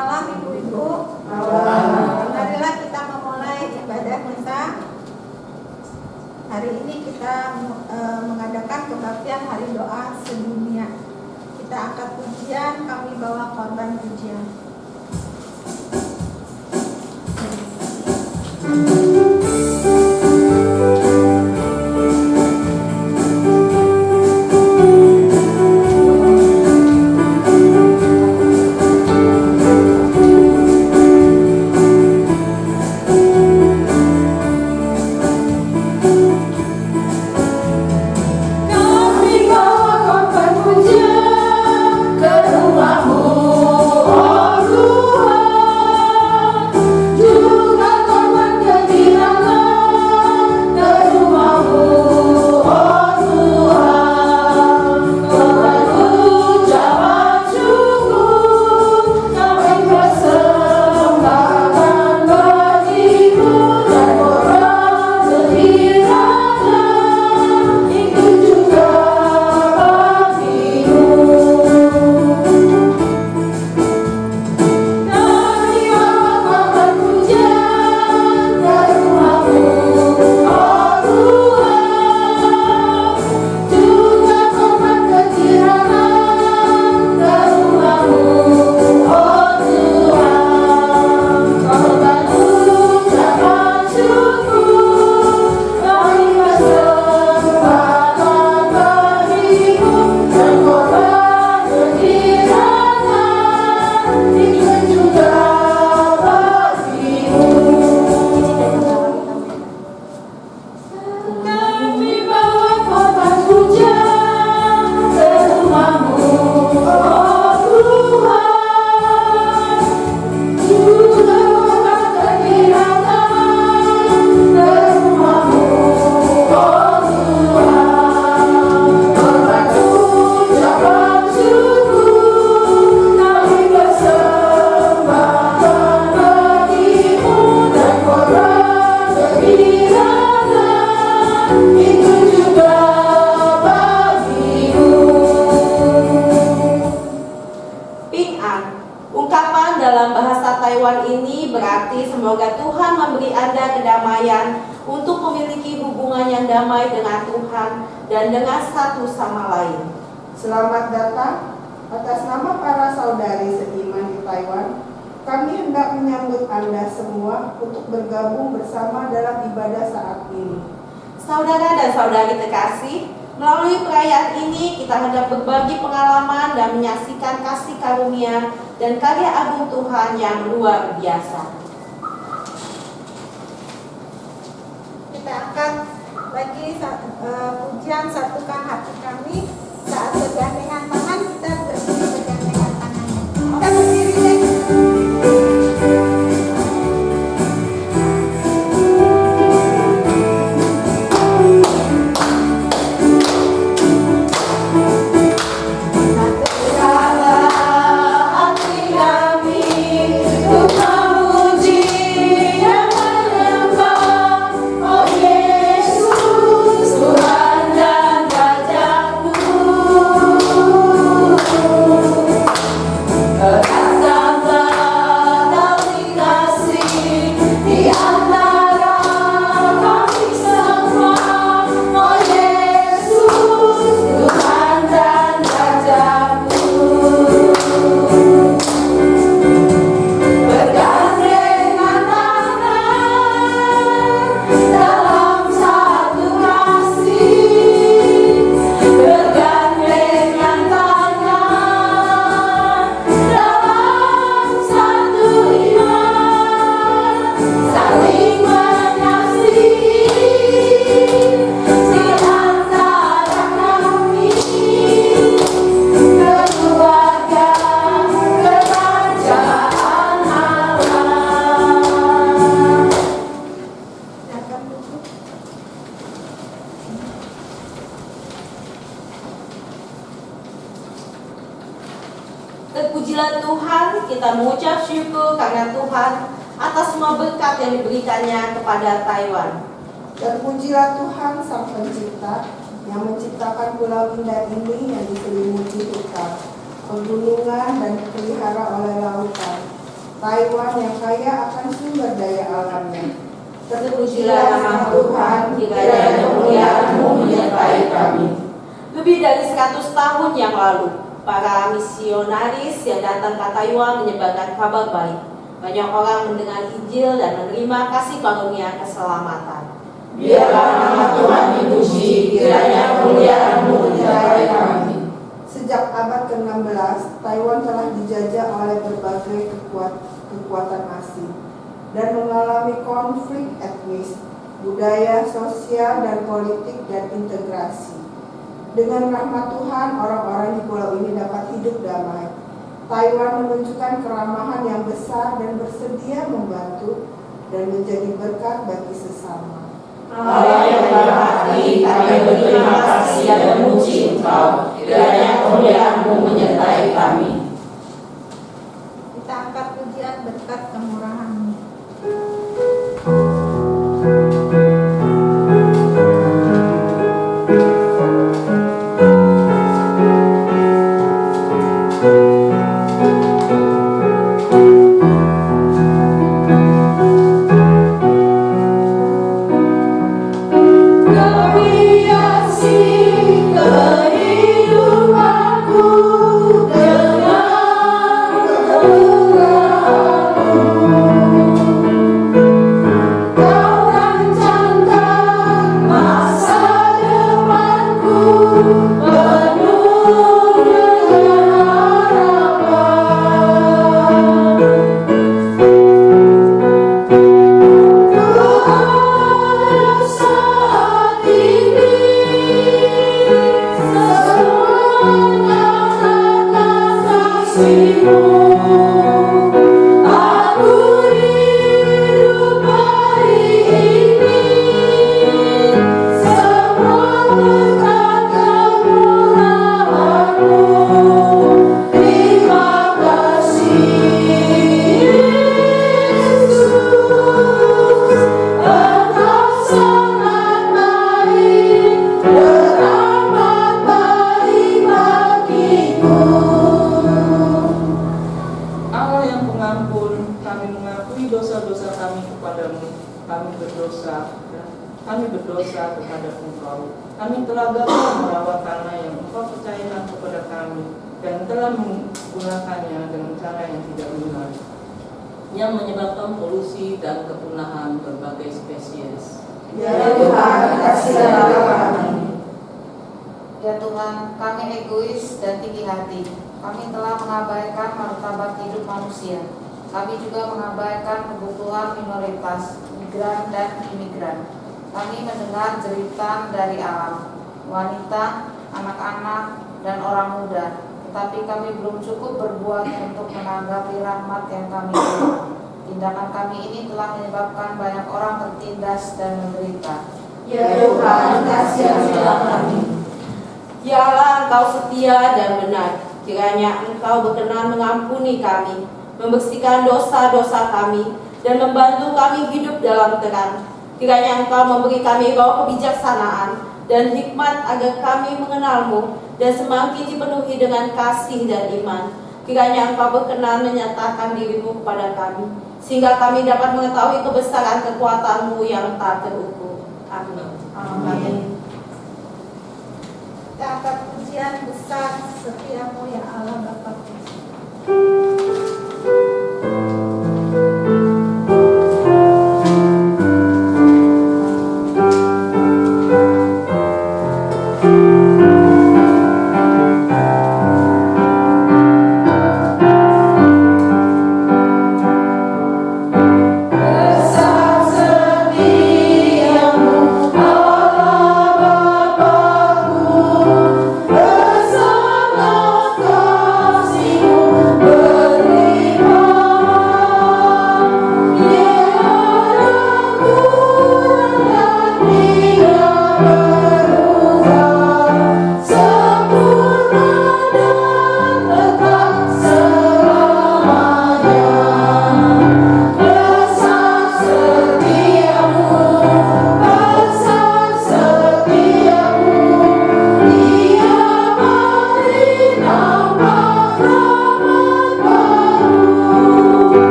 malam Ibu-Ibu. Marilah kita memulai ibadah misa. Hari ini kita mengadakan kebaktian Hari Doa Sedunia. Kita angkat pujian, kami bawa korban pujian. Semoga Tuhan memberi Anda kedamaian untuk memiliki hubungan yang damai dengan Tuhan dan dengan satu sama lain. Selamat datang atas nama para saudari seiman di Taiwan. Kami hendak menyambut Anda semua untuk bergabung bersama dalam ibadah saat ini. Saudara dan saudari terkasih, melalui perayaan ini kita hendak berbagi pengalaman dan menyaksikan kasih karunia dan karya agung Tuhan yang luar biasa. Kita akan lagi pujian satukan hati kami. Saat bergandengan tangan kita berdiri bergandengan tangan. Kita berdiri deh. Terpujilah Tuhan, kita mengucap syukur karena Tuhan atas semua berkat yang diberikannya kepada Taiwan. Terpujilah Tuhan Sang Pencipta yang menciptakan pulau indah ini yang diselimuti hutan, pegunungan dan dipelihara oleh lautan, Taiwan yang kaya akan sumber daya alamnya. Terpujilah nama Tuhan, kiranya kemuliaan-Mu menyertai kami. Lebih dari 100 tahun yang lalu, para misionaris yang datang ke Taiwan menyebarkan kabar baik. Banyak orang mendengar Injil dan menerima kasih karunia keselamatan. Biarlah nama Tuhan dipuji, kiranya kemuliaan-Mu menyertai kami. Sejak abad ke-16, Taiwan telah dijajah oleh berbagai kekuatan asing dan mengalami konflik etnis, budaya, sosial, dan politik, dan integrasi. Dengan rahmat Tuhan, orang-orang di pulau ini dapat hidup damai. Taiwan menunjukkan keramahan yang besar dan bersedia membantu dan menjadi berkat bagi sesama. Allah yang dalam hati, kami berterima kasih dan memuji Engkau, kiranya kemuliaan-Mu menyertai kami. Kita angkat pujian berkat kemurahan-Mu. Yang menyebabkan polusi dan kepunahan berbagai spesies. Ya Tuhan, kasihilah kami. Ya Tuhan, kami egois dan tinggi hati. Kami telah mengabaikan martabat hidup manusia. Kami juga mengabaikan kebutuhan minoritas, migran dan imigran. Kami mendengar jeritan dari alam, wanita, anak-anak, dan orang muda. Tetapi kami belum cukup berbuat untuk menanggapi rahmat yang kami terima. Tindakan kami ini telah menyebabkan banyak orang tertindas dan menderita. Ya Tuhan, kasihilah kami. Ya Allah, Engkau setia dan benar. Kiranya Engkau berkenan mengampuni kami, membersihkan dosa-dosa kami, dan membantu kami hidup dalam terang. Kiranya Engkau memberi kami roh kebijaksanaan dan hikmat agar kami mengenal-Mu dan semakin dipenuhi dengan kasih dan iman. Kiranya Engkau berkenan menyatakan diri-Mu kepada kami, sehingga kami dapat mengetahui kebesaran kekuatan-Mu yang tak terukur. Amin. Amin. Kita angkat pujian besar setiamu ya Allah Bapa. Bersama kasih-Mu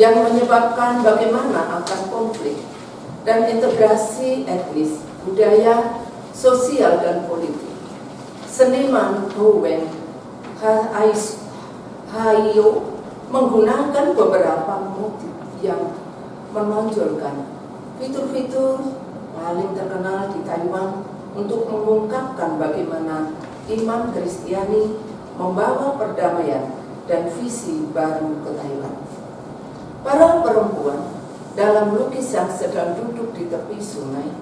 yang menyebabkan bagaimana akan konflik dan integrasi etnis, budaya, sosial, dan politik. Seniman Owen Hayo menggunakan beberapa motif yang menonjolkan fitur-fitur paling terkenal di Taiwan untuk mengungkapkan bagaimana iman Kristiani membawa perdamaian dan visi baru ke Taiwan. Para perempuan dalam lukisan sedang duduk di tepi sungai,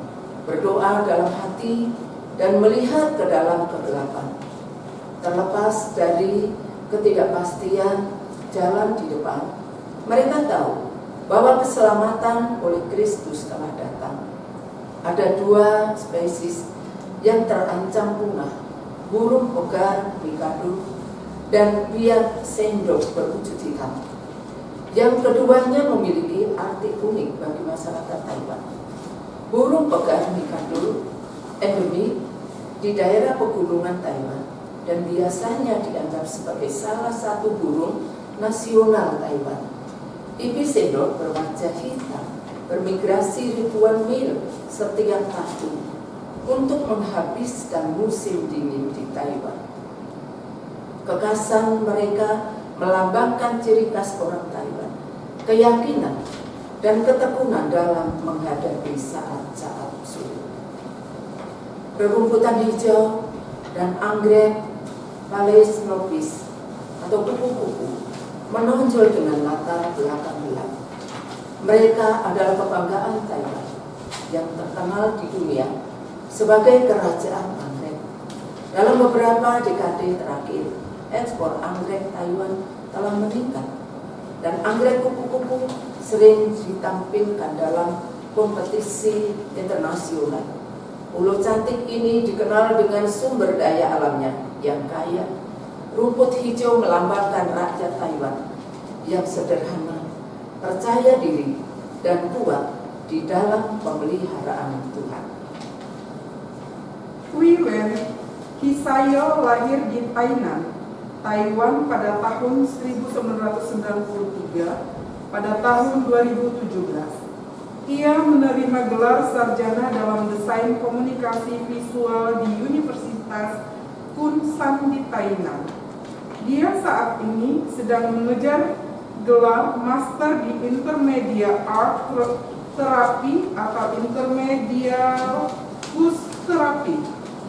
berdoa dalam hati dan melihat ke dalam kegelapan. Terlepas dari ketidakpastian jalan di depan, mereka tahu bahwa keselamatan oleh Kristus telah datang. Ada 2 spesies yang terancam punah, burung pegar mikado dan biak sendok berwujud hitam. Yang keduanya memiliki arti unik bagi masyarakat Taiwan. Burung pegar mikado endemik di daerah pegunungan Taiwan dan biasanya dianggap sebagai salah satu burung nasional Taiwan. Ibis sendok berwajah hitam bermigrasi ribuan mil setiap tahun untuk menghabiskan musim dingin di Taiwan. Kekasan mereka melambangkan ciri khas orang Taiwan, keyakinan dan ketekunan dalam menghadapi saat-saat sulit. Rerumputan hijau dan anggrek Palaeognopsis atau kupu-kupu menonjol dengan latar belakang gelap. Mereka adalah kebanggaan Taiwan yang terkenal di dunia sebagai kerajaan anggrek. Dalam beberapa dekade terakhir, ekspor anggrek Taiwan telah meningkat dan anggrek kupu-kupu sering ditampilkan dalam kompetisi internasional. Pulau cantik ini dikenal dengan sumber daya alamnya yang kaya. Rumput hijau melambangkan rakyat Taiwan yang sederhana, percaya diri, dan kuat di dalam pemeliharaan Tuhan. Hui Wen Hisayo lahir di Tainan, Taiwan pada tahun 1993 pada tahun 2017. Ia menerima gelar sarjana dalam desain komunikasi visual di Universitas Kunshan di Tainan. Dia saat ini sedang mengejar gelar Master di Intermediate Art Therapy atau Intermediate Push Therapy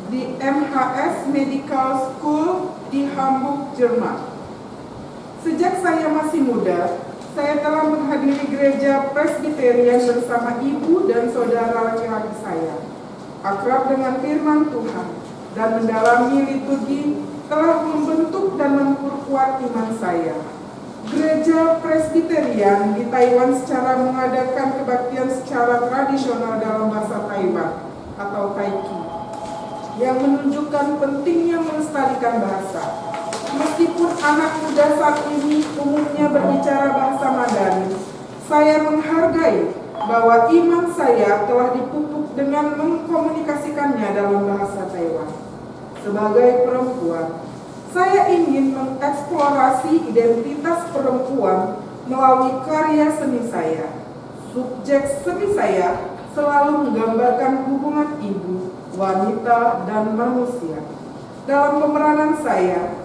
di MHS Medical School di Hamburg, Jerman. Sejak saya masih muda, saya telah menghadiri gereja Presbyterian bersama ibu dan saudara laki-laki saya, akrab dengan firman Tuhan, dan mendalami liturgi telah membentuk dan memperkuat iman saya. Gereja Presbyterian di Taiwan secara mengadakan kebaktian secara tradisional dalam bahasa Taiwan atau Taiki, yang menunjukkan pentingnya melestarikan bahasa. Meskipun anak muda saat ini umumnya berbicara bahasa Mandarin, saya menghargai bahwa iman saya telah dipupuk dengan mengkomunikasikannya dalam bahasa Taiwan. Sebagai perempuan, saya ingin mengeksplorasi identitas perempuan melalui karya seni saya. Subjek seni saya selalu menggambarkan hubungan ibu, wanita, dan manusia. Dalam pemeranan saya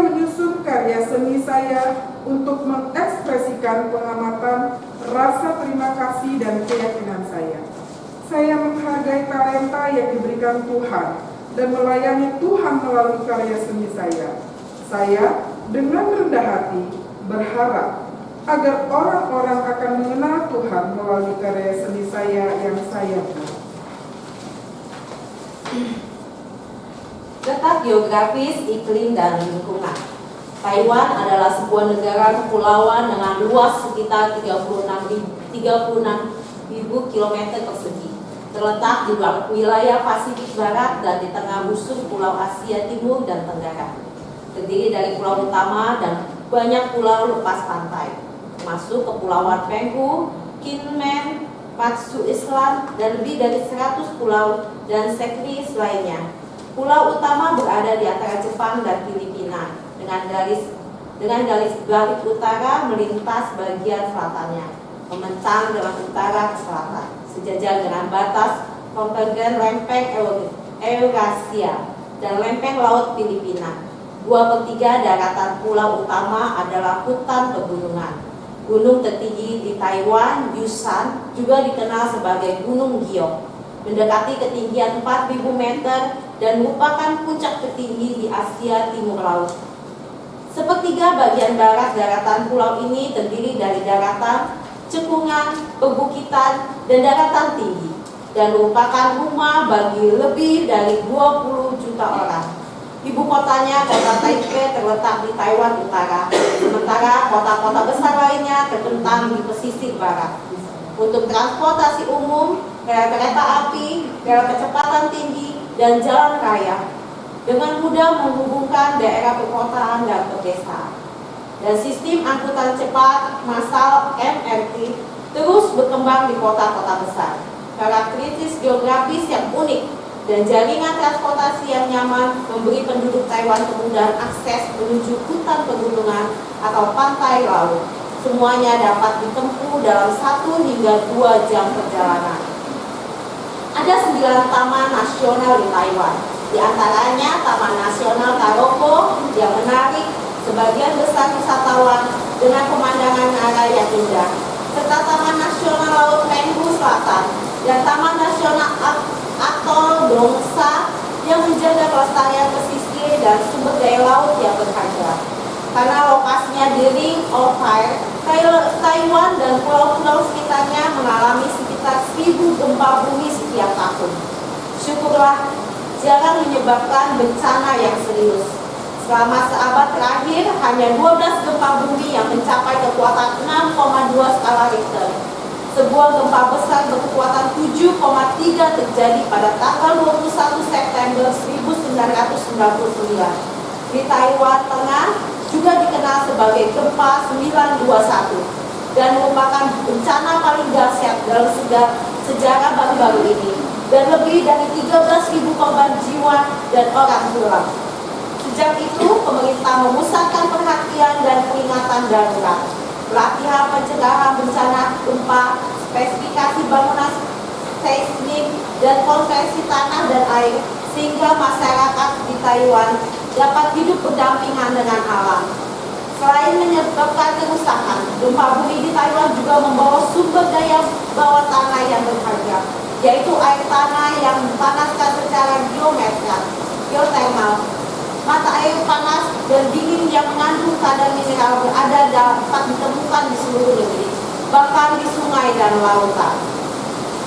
menyusun karya seni saya untuk mengekspresikan pengamatan, rasa terima kasih, dan keyakinan saya. Saya menghargai talenta yang diberikan Tuhan dan melayani Tuhan melalui karya seni saya. Saya dengan rendah hati berharap agar orang-orang akan mengenal Tuhan melalui karya seni saya yang saya buat. Letak geografis, iklim, dan lingkungan. Taiwan adalah sebuah negara kepulauan dengan luas sekitar 36.000 km persegi. Terletak di wilayah Pasifik Barat dan di tengah busur Pulau Asia Timur dan Tenggara. Terdiri dari pulau utama dan banyak pulau lepas pantai, termasuk Kepulauan Penghu, Kinmen, Matsu Island, dan lebih dari 100 pulau dan seklis lainnya. Pulau utama berada di antara Jepang dan Filipina dengan garis dengan garis balik utara melintas bagian selatannya, membentang dengan utara ke selatan, sejajar dengan batas konvergen lempeng Eurasia dan lempeng laut Filipina. 2/3 daratan pulau utama adalah hutan pegunungan. Gunung tertinggi di Taiwan, Yushan, juga dikenal sebagai Gunung Giok, mendekati ketinggian 4.000 meter dan merupakan puncak tertinggi di Asia Timur Laut. Sepertiga bagian barat daratan pulau ini terdiri dari daratan, cekungan, perbukitan, dan daratan tinggi, dan merupakan rumah bagi lebih dari 20 juta orang. Ibu kotanya, kota Taipei, terletak di Taiwan Utara, sementara kota-kota besar lainnya terbentang di pesisir barat. Untuk transportasi umum, kereta api, rel kecepatan tinggi, dan jalan raya dengan mudah menghubungkan daerah perkotaan dan pedesaan. Dan sistem angkutan cepat massal MRT terus berkembang di kota-kota besar. Karakteristik geografis yang unik dan jaringan transportasi yang nyaman memberi penduduk Taiwan kemudahan akses menuju hutan pegunungan atau pantai laut. Semuanya dapat ditempuh dalam 1 hingga 2 jam perjalanan. Ada 9 taman nasional di Taiwan, di antaranya Taman Nasional Taroko yang menarik sebagian besar wisatawan dengan pemandangan alam yang indah, serta Taman Nasional Laut Penghu Selatan dan Taman Nasional Atol Dongsa yang menjaga kelestarian pesisir dan sumber daya laut yang berharga. Karena lokasinya di Ring of Fire, Taiwan dan pulau-pulau sekitarnya mengalami sekitar 1.000 gempa bumi setiap tahun. Syukurlah jarang menyebabkan bencana yang serius. Selama seabad terakhir, hanya 12 gempa bumi yang mencapai kekuatan 6,2 skala Richter. Sebuah gempa besar berkekuatan 7,3 terjadi pada tanggal 21 September 1999. Di Taiwan Tengah juga dikenal sebagai gempa 921 dan merupakan bencana paling dahsyat dalam sejarah baru-baru ini, dan lebih dari 13.000 korban jiwa dan orang hilang. Sejak itu, pemerintah memusatkan perhatian dan peringatan darurat, pelatihan pencegahan bencana gempa, spesifikasi bangunan seismik, dan konversi tanah dan air, sehingga masyarakat di Taiwan dapat hidup berdampingan dengan alam. Selain menyebabkan kerusakan, gempa bumi di Taiwan juga membawa sumber daya bawah tanah yang berharga, yaitu air tanah yang dipanaskan secara geotermal. Mata air panas dan dingin yang mengandung kadar mineral berada dapat ditemukan di seluruh negeri, bahkan di sungai dan lautan.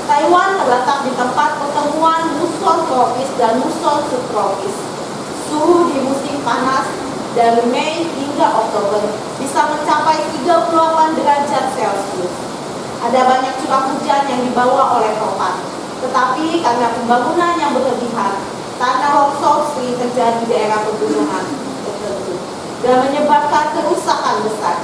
Taiwan terletak di tempat pertemuan muson tropis dan muson subtropis. Suhu di musim panas dari Mei hingga Oktober bisa mencapai 38 derajat Celcius. Ada banyak curah hujan yang dibawa oleh topan, tetapi karena pembangunan yang berlebihan, tanah longsor sering terjadi di daerah pegunungan tertentu dan menyebabkan kerusakan besar.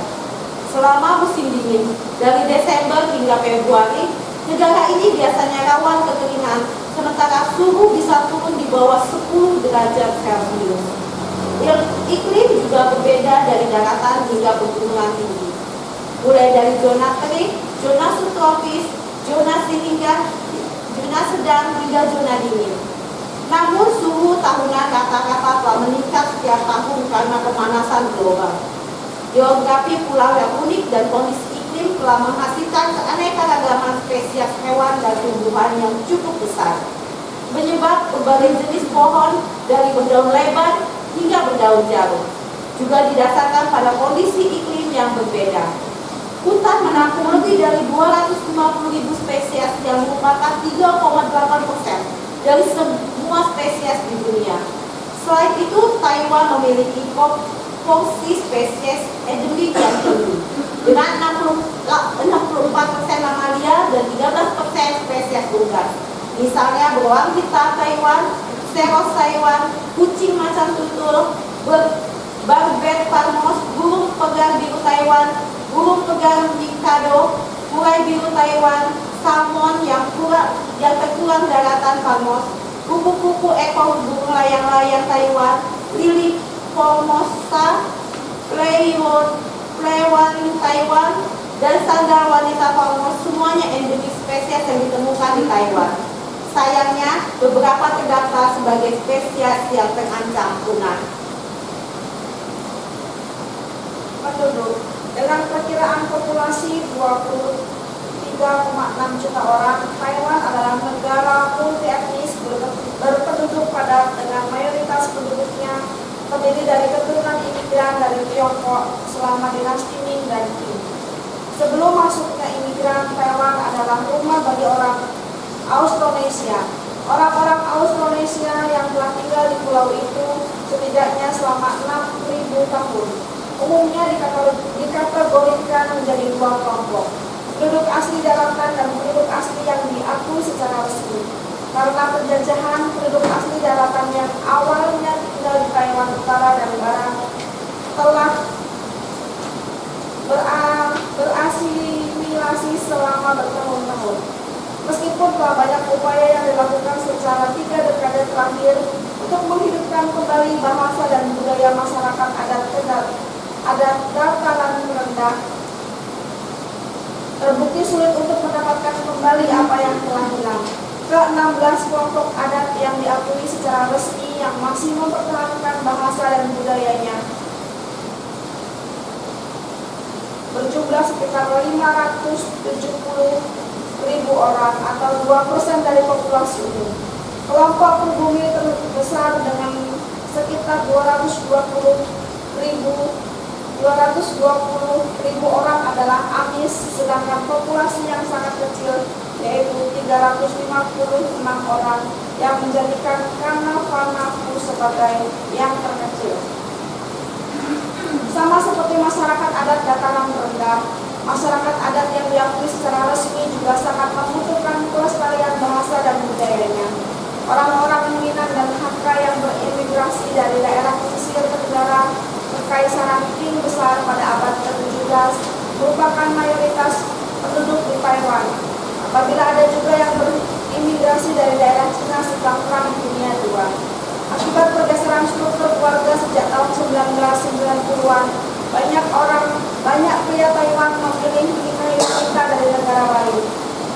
Selama musim dingin, dari Desember hingga Februari, negara ini biasanya rawan kekeringan, sementara suhu bisa turun di bawah 10 derajat Celcius. Iklim juga berbeda dari daratan hingga pegunungan tinggi, mulai dari zona kering, zona subtropis, zona sehingga zona sedang hingga zona dingin. Namun suhu tahunan rata-rata telah meningkat setiap tahun karena pemanasan global. Geografi pulau yang unik dan kondisi iklim telah menghasilkan keanekaragaman spesies hewan dan tumbuhan yang cukup besar, menyebab berbagai jenis pohon dari berdaun lebar hingga berdaun jauh, juga didasarkan pada kondisi iklim yang berbeda. Hutan menampung lebih dari 250.000 spesies yang merupakan 3,8% dari semua spesies di dunia. Selain itu, Taiwan memiliki proporsi spesies endemik yang tinggi, dengan 64% mamalia dan 13% spesies unggas. Misalnya beruang hitam Taiwan, seros Taiwan, kucing macan tutul, barbet palmos, burung pegar biru Taiwan, burung pegar mikado, murai biru Taiwan, salmon yang terkurang daratan palmos, kupu-kupu ekor burung layang-layang Taiwan, lili formosa, Pleiwan Taiwan, dan sandal wanita Pangmo semuanya endemik spesies yang ditemukan di Taiwan. Sayangnya, beberapa terdaftar sebagai spesies yang terancam punah. Penduduk dengan perkiraan populasi 23,6 juta orang, Taiwan adalah negara multi etnis berpenduduk padat dengan mayoritas penduduknya terdiri dari keturunan imigran dari Tiongkok selama dinasti Ming dan Qing. Sebelum masuknya imigran, Taiwan adalah rumah bagi orang Austronesia. Orang-orang Austronesia yang telah tinggal di pulau itu setidaknya selama 6.000 tahun. Umumnya dikategorikan menjadi dua kelompok, penduduk asli daratan dan penduduk asli yang diakui secara resmi. Karena penjajahan, penduduk asli daratan yang awalnya tinggal di Taiwan Utara dan Barat telah berasimilasi selama bertahun-tahun. Meskipun telah banyak upaya yang dilakukan secara 3 dekade terakhir untuk menghidupkan kembali bahasa dan budaya masyarakat adat dataran rendah, terbukti sulit untuk mendapatkan kembali apa yang telah hilang. Ke-16 kelompok adat yang diakui secara resmi yang masih mempertahankan bahasa dan budayanya berjumlah sekitar 570.000 orang atau 2% dari populasi umum. Kelompok pribumi terbesar dengan sekitar 220.000 orang adalah Amis, sedangkan populasi yang sangat kecil yaitu 356 orang yang menjadikan Kanavanaku sebagai yang terkecil. Sama seperti masyarakat adat dataran rendah, masyarakat adat yang diakui secara resmi juga sangat membutuhkan kelestarian bahasa dan budayanya. Orang-orang Minang dan Hakka yang berimigrasi dari daerah pesisir tenggara Kekaisaran Qing besar pada abad ke-17 merupakan mayoritas penduduk di Taiwan. Apabila ada juga yang berimigrasi dari daerah Cina setelah Perang Dunia II. Akibat pergeseran struktur keluarga sejak tahun 1990-an, banyak pria Taiwan memilih menikahi wanita dari negara lain.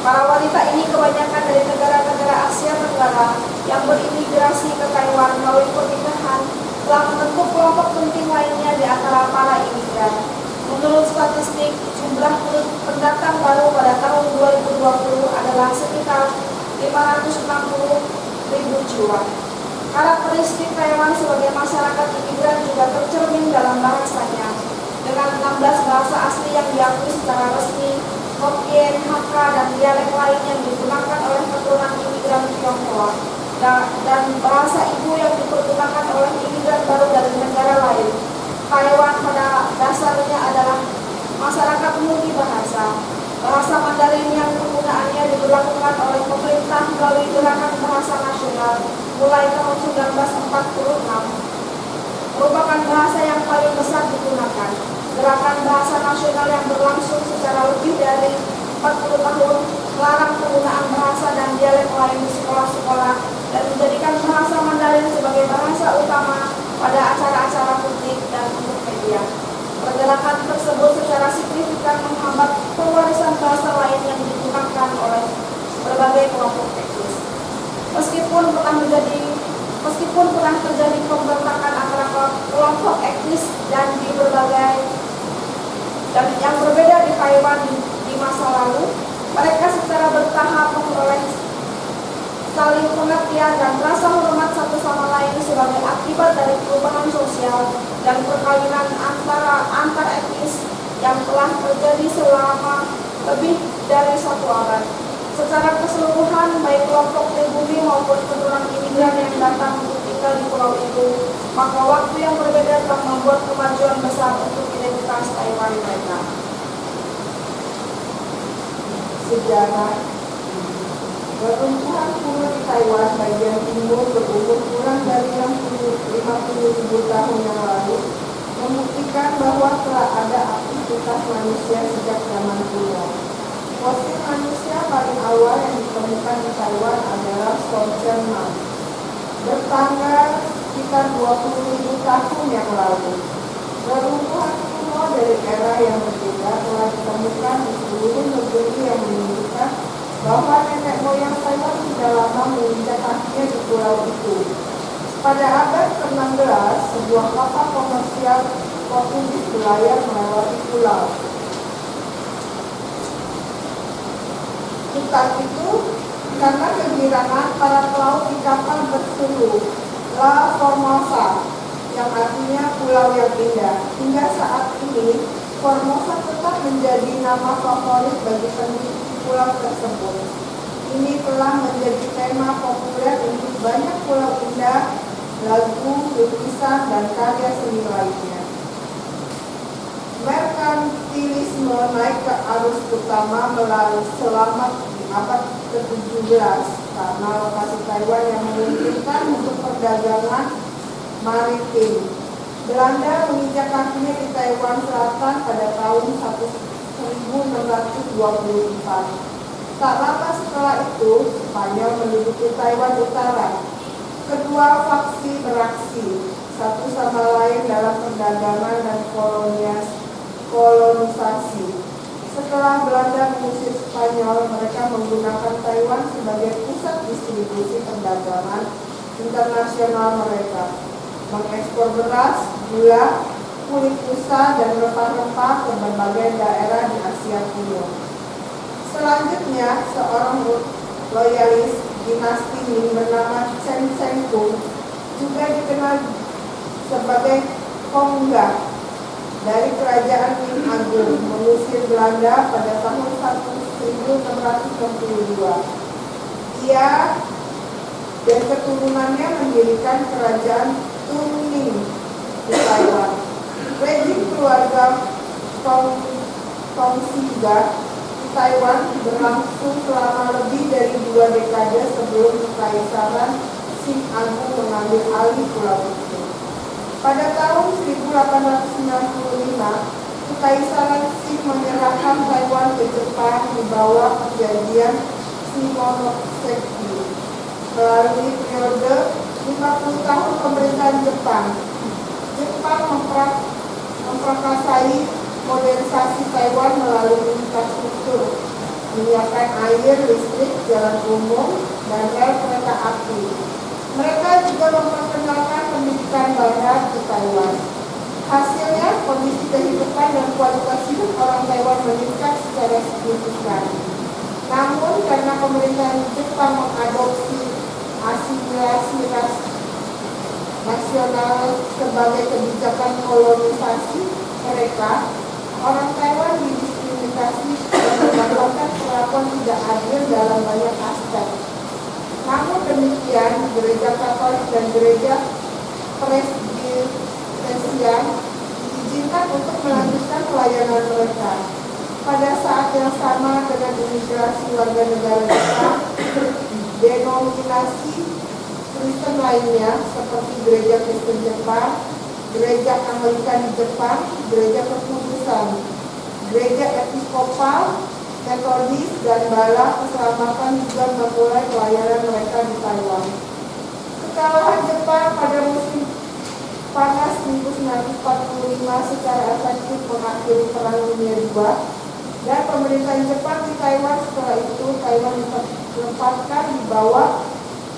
Para wanita ini kebanyakan dari negara-negara Asia Tenggara yang berimigrasi ke Taiwan melalui pernikahan telah membentuk kelompok penting lainnya di antara para imigran. Menurut statistik, jumlah pendatang baru pada tahun 2020 adalah sekitar 560.000 jiwa. Karakteristik Taiwan sebagai masyarakat imigran juga tercermin dalam bahasanya. Dengan 16 bahasa asli yang diakui secara resmi, Hokkien, Hakka, dan dialek lain yang digunakan oleh keturunan imigran Tionghoa, dan bahasa ibu yang dipergunakan oleh imigran baru dari negara lain. Taiwan pada dasarnya adalah masyarakat multibahasa. Bahasa Mandarin yang penggunaannya diberlakukan oleh pemerintah melalui Gerakan Bahasa Nasional mulai tahun 1946 merupakan bahasa yang paling besar digunakan. Gerakan Bahasa Nasional yang berlangsung secara lebih dari 40 tahun melarang penggunaan bahasa dan dialek lain di sekolah-sekolah dan menjadikan bahasa Mandarin sebagai bahasa utama pada acara-acara publik dan untuk media. Pergerakan tersebut secara signifikan menghambat pewarisan bahasa lain yang digunakan oleh berbagai kelompok etnis. Meskipun pernah terjadi pemberontakan antara kelompok etnis dan yang berbeda di Taiwan di masa lalu, mereka secara bertahap memperoleh saling pengertian dan rasa hormat satu sama lain sebagai akibat dari perubahan sosial dan perkawinan antar etnis yang telah terjadi selama lebih dari 1 abad. Secara keseluruhan, baik kelompok pribumi maupun keturunan imigran yang datang untuk tinggal di pulau itu, maka waktu yang berbeda telah membuat kemajuan besar untuk identitas Taiwan mereka. Sejarah peruntuhan kuno di Taiwan bagian timur berumur kurang dari 50.000 tahun yang lalu membuktikan bahwa telah ada aktivitas manusia sejak zaman kuno. Fosil manusia paling awal yang ditemukan di Taiwan adalah Sochen-man, bertanggal sekitar 20.000 tahun yang lalu. Reruntuhan kuno dari era yang berbeda telah ditemukan di seluruh negeri yang menunjukkan bahwa nenek moyang Taiwan sudah lama menginjak kakinya di pulau itu. Pada abad ke-16, sebuah kapal komersial Portugis berlayar melewati pulau. Saat itu, karena kegirangan para pelaut di kapal berseru La Formosa, yang artinya pulau yang indah. Hingga saat ini, Formosa tetap menjadi nama favorit bagi peneliti pulau tersebut. Ini telah menjadi tema populer untuk banyak pulau indah, lagu, lukisan, dan karya seni lainnya. Merkantilisme naik ke arus utama melalui selamat di abad ke-17 karena lokasi Taiwan yang memungkinkan untuk perdagangan maritim. Belanda menginjak kakinya di Taiwan Selatan pada tahun 1624. Tak lama setelah itu, Spanyol menduduki Taiwan Utara. Kedua faksi beraksi satu sama lain dalam perdagangan dan kolonisasi. Setelah Belanda mengusir Spanyol, mereka menggunakan Taiwan sebagai pusat distribusi perdagangan internasional mereka, mengekspor beras, gula, kulit rusa, dan rempah-rempah ke berbagai daerah di Asia Timur. Selanjutnya, seorang loyalis dinasti Ming bernama Chen Chengkung, juga dikenal sebagai Kongga, dari kerajaan Ming Agung, mengusir Belanda pada tahun 1662. Ia dan keturunannya mendirikan kerajaan Tunming di Taiwan. Rezim keluarga Tongxinga di Taiwan berlangsung selama lebih dari 2 dekade sebelum Kekaisaran Qing Agung mengambil alih pulau itu. Pada tahun 1895, Kekaisaran Qing menyerahkan Taiwan ke Jepang di bawah perjanjian Shimonoseki. Melalui periode 50 tahun pemerintahan Jepang, Jepang memprakarsai modernisasi Taiwan melalui infrastruktur, menyiapkan air, listrik, jalan umum, dan rel kereta api. Mereka juga memperkenalkan pendidikan barat di Taiwan. Hasilnya, kondisi kehidupan dan kualitas hidup orang Taiwan meningkat secara signifikan. Namun, karena pemerintahan Jepang mengadopsi asimilasi nasional sebagai kebijakan kolonisasi mereka, orang Taiwan didiskriminasi dan mendapatkan perlakuan tidak adil dalam banyak aspek. Namun demikian, gereja Katolik dan gereja Presbyterian diizinkan untuk melanjutkan pelayanan mereka. Pada saat yang sama dengan imigrasi warga negara Jepang, denominasi Kristen lainnya seperti Gereja Kristen Jepang, Gereja Anglikan di Jepang, Gereja Kekudusan, Gereja Episkopal, Metodis, dan Bala Keselamatan juga memulai pelayanan mereka di Taiwan. Kekalahan Jepang pada musim panas 1945 secara efektif mengakhiri Perang Dunia II, dan pemerintahan Jepang di Taiwan setelah itu Taiwan ditempatkan di bawah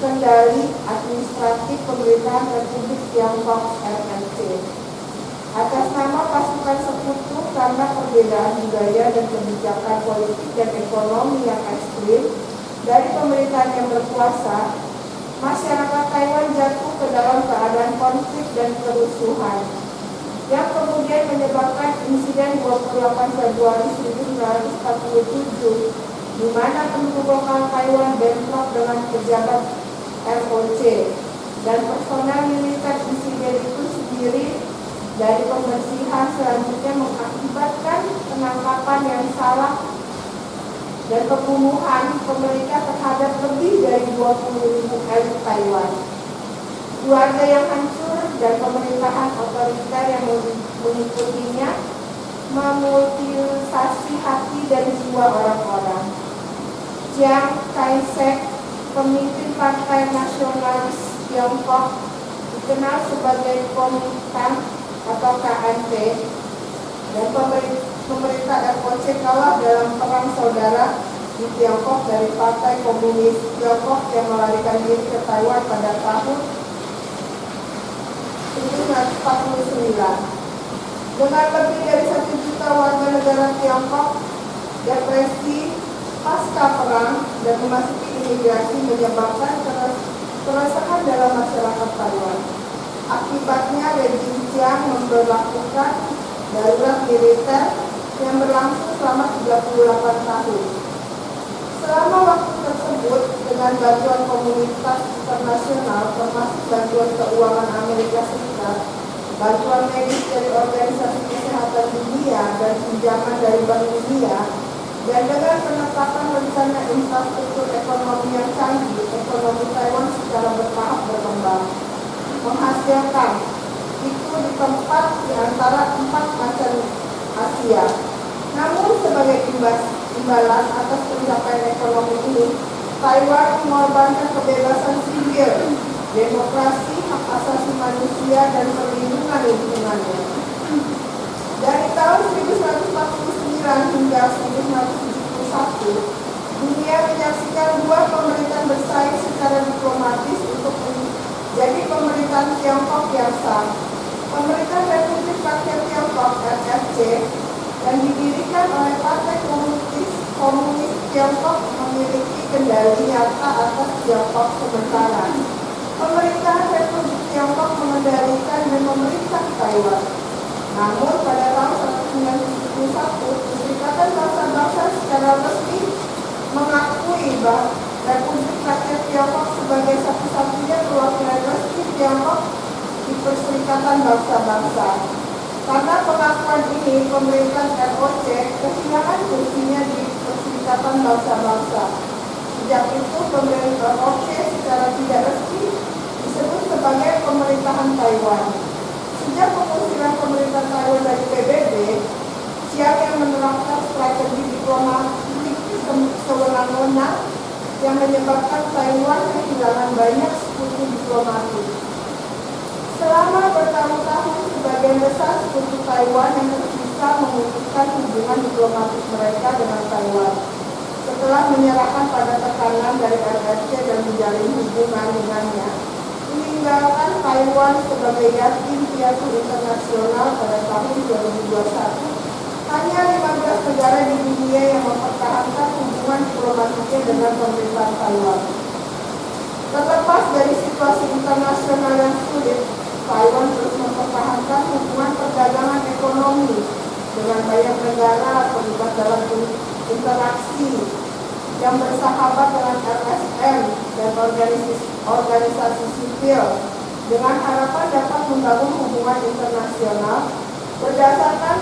kendali administratif pemerintahan Republik Tiongkok (RRC). Atas nama pasukan sekutu karena perbedaan budaya dan kebijakan politik dan ekonomi yang ekstrim dari pemerintahan yang berkuasa, masyarakat Taiwan jatuh ke dalam keadaan konflik dan kerusuhan, yang kemudian menyebabkan insiden 28 Februari 1947, di mana penduduk lokal Taiwan bentrok dengan pejabat ROC, dan personel militer insiden itu sendiri dari pembersihan selanjutnya mengakibatkan penangkapan yang salah dan pembunuhan pemerintah terhadap lebih dari 20.000 elit Taiwan. Keluarga yang hancur dan pemerintahan otoriter yang mengikutinya memutilisasi hati dan jiwa orang-orang. Chiang Kai-shek, pemimpin Partai Nasionalis Tiongkok, dikenal sebagai Kuomintang, atau KNT dan pemerintah ROC kalah dalam perang saudara di Tiongkok dari Partai Komunis Tiongkok yang melarikan diri ke Taiwan pada tahun 1949. Dengan lebih dari 1 juta warga negara Tiongkok, depresi pasca perang dan memasuki imigrasi menyebabkan keresahan dalam masyarakat Taiwan. Akibatnya rejim Chiang memberlakukan darurat militer yang berlangsung selama 38 tahun. Selama waktu tersebut, dengan bantuan komunitas internasional termasuk bantuan keuangan Amerika Serikat, bantuan medis dari Organisasi Kesehatan Dunia dan pinjaman dari Bank Dunia, dan dengan penetapan rencana infrastruktur ekonomi yang canggih, ekonomi Taiwan secara bertahap berkembang, menghasilkan itu di tempat di antara 4 macam Asia. Namun sebagai imbalan atas pencapaian ekonomi ini, Taiwan mengorbankan kebebasan sipil, demokrasi, hak asasi manusia, dan perlindungan lingkungannya. Dari tahun 1949 hingga 1971, dunia menyaksikan 2 pemerintahan bersaing secara diplomatis untuk menjadi pemerintahan Tiongkok yang sah. Pemerintahan Republik Rakyat Tiongkok (RRC) yang didirikan oleh Partai Komunis Tiongkok memiliki kendali nyata atas Tiongkok sementara. Pemerintahan Republik Tiongkok mengendalikan dan memerintah Taiwan. Namun pada tahun 1971, Perserikatan Bangsa-Bangsa secara resmi mengakui bahwa Republik Rakyat Tiongkok sebagai satu-satunya perwakilan resmi Tiongkok di Perserikatan Bangsa-Bangsa. Karena pengakuan ini, pemerintah ROC kehilangan kursinya di Perserikatan Bangsa-Bangsa. Sejak itu, pemerintah ROC secara tidak resmi disebut sebagai pemerintahan Taiwan. Sejak pengusiran pemerintah Taiwan dari PBB, Chiang yang menerapkan strategi diplomatik sewenang-wenang yang menyebabkan Taiwan kehilangan banyak sekutu diplomatik. Selama bertahun-tahun, sebagian besar sekutu Taiwan yang tersisa memutuskan hubungan diplomatik mereka dengan Taiwan. Setelah menyerahkan pada tekanan dari RRC dan menjalin hubungan dengannya, meninggalkan Taiwan sebagai yatim piatu internasional pada tahun 2021, hanya 15 negara di dunia yang mempertahankan hubungan diplomatiknya dengan pemerintahan Taiwan. Terlepas dari situasi internasional yang sulit, Taiwan terus mempertahankan hubungan perdagangan ekonomi dengan banyak negara terlibat dalam interaksi yang bersahabat dengan LSM dan organisasi sipil dengan harapan dapat membangun hubungan internasional berdasarkan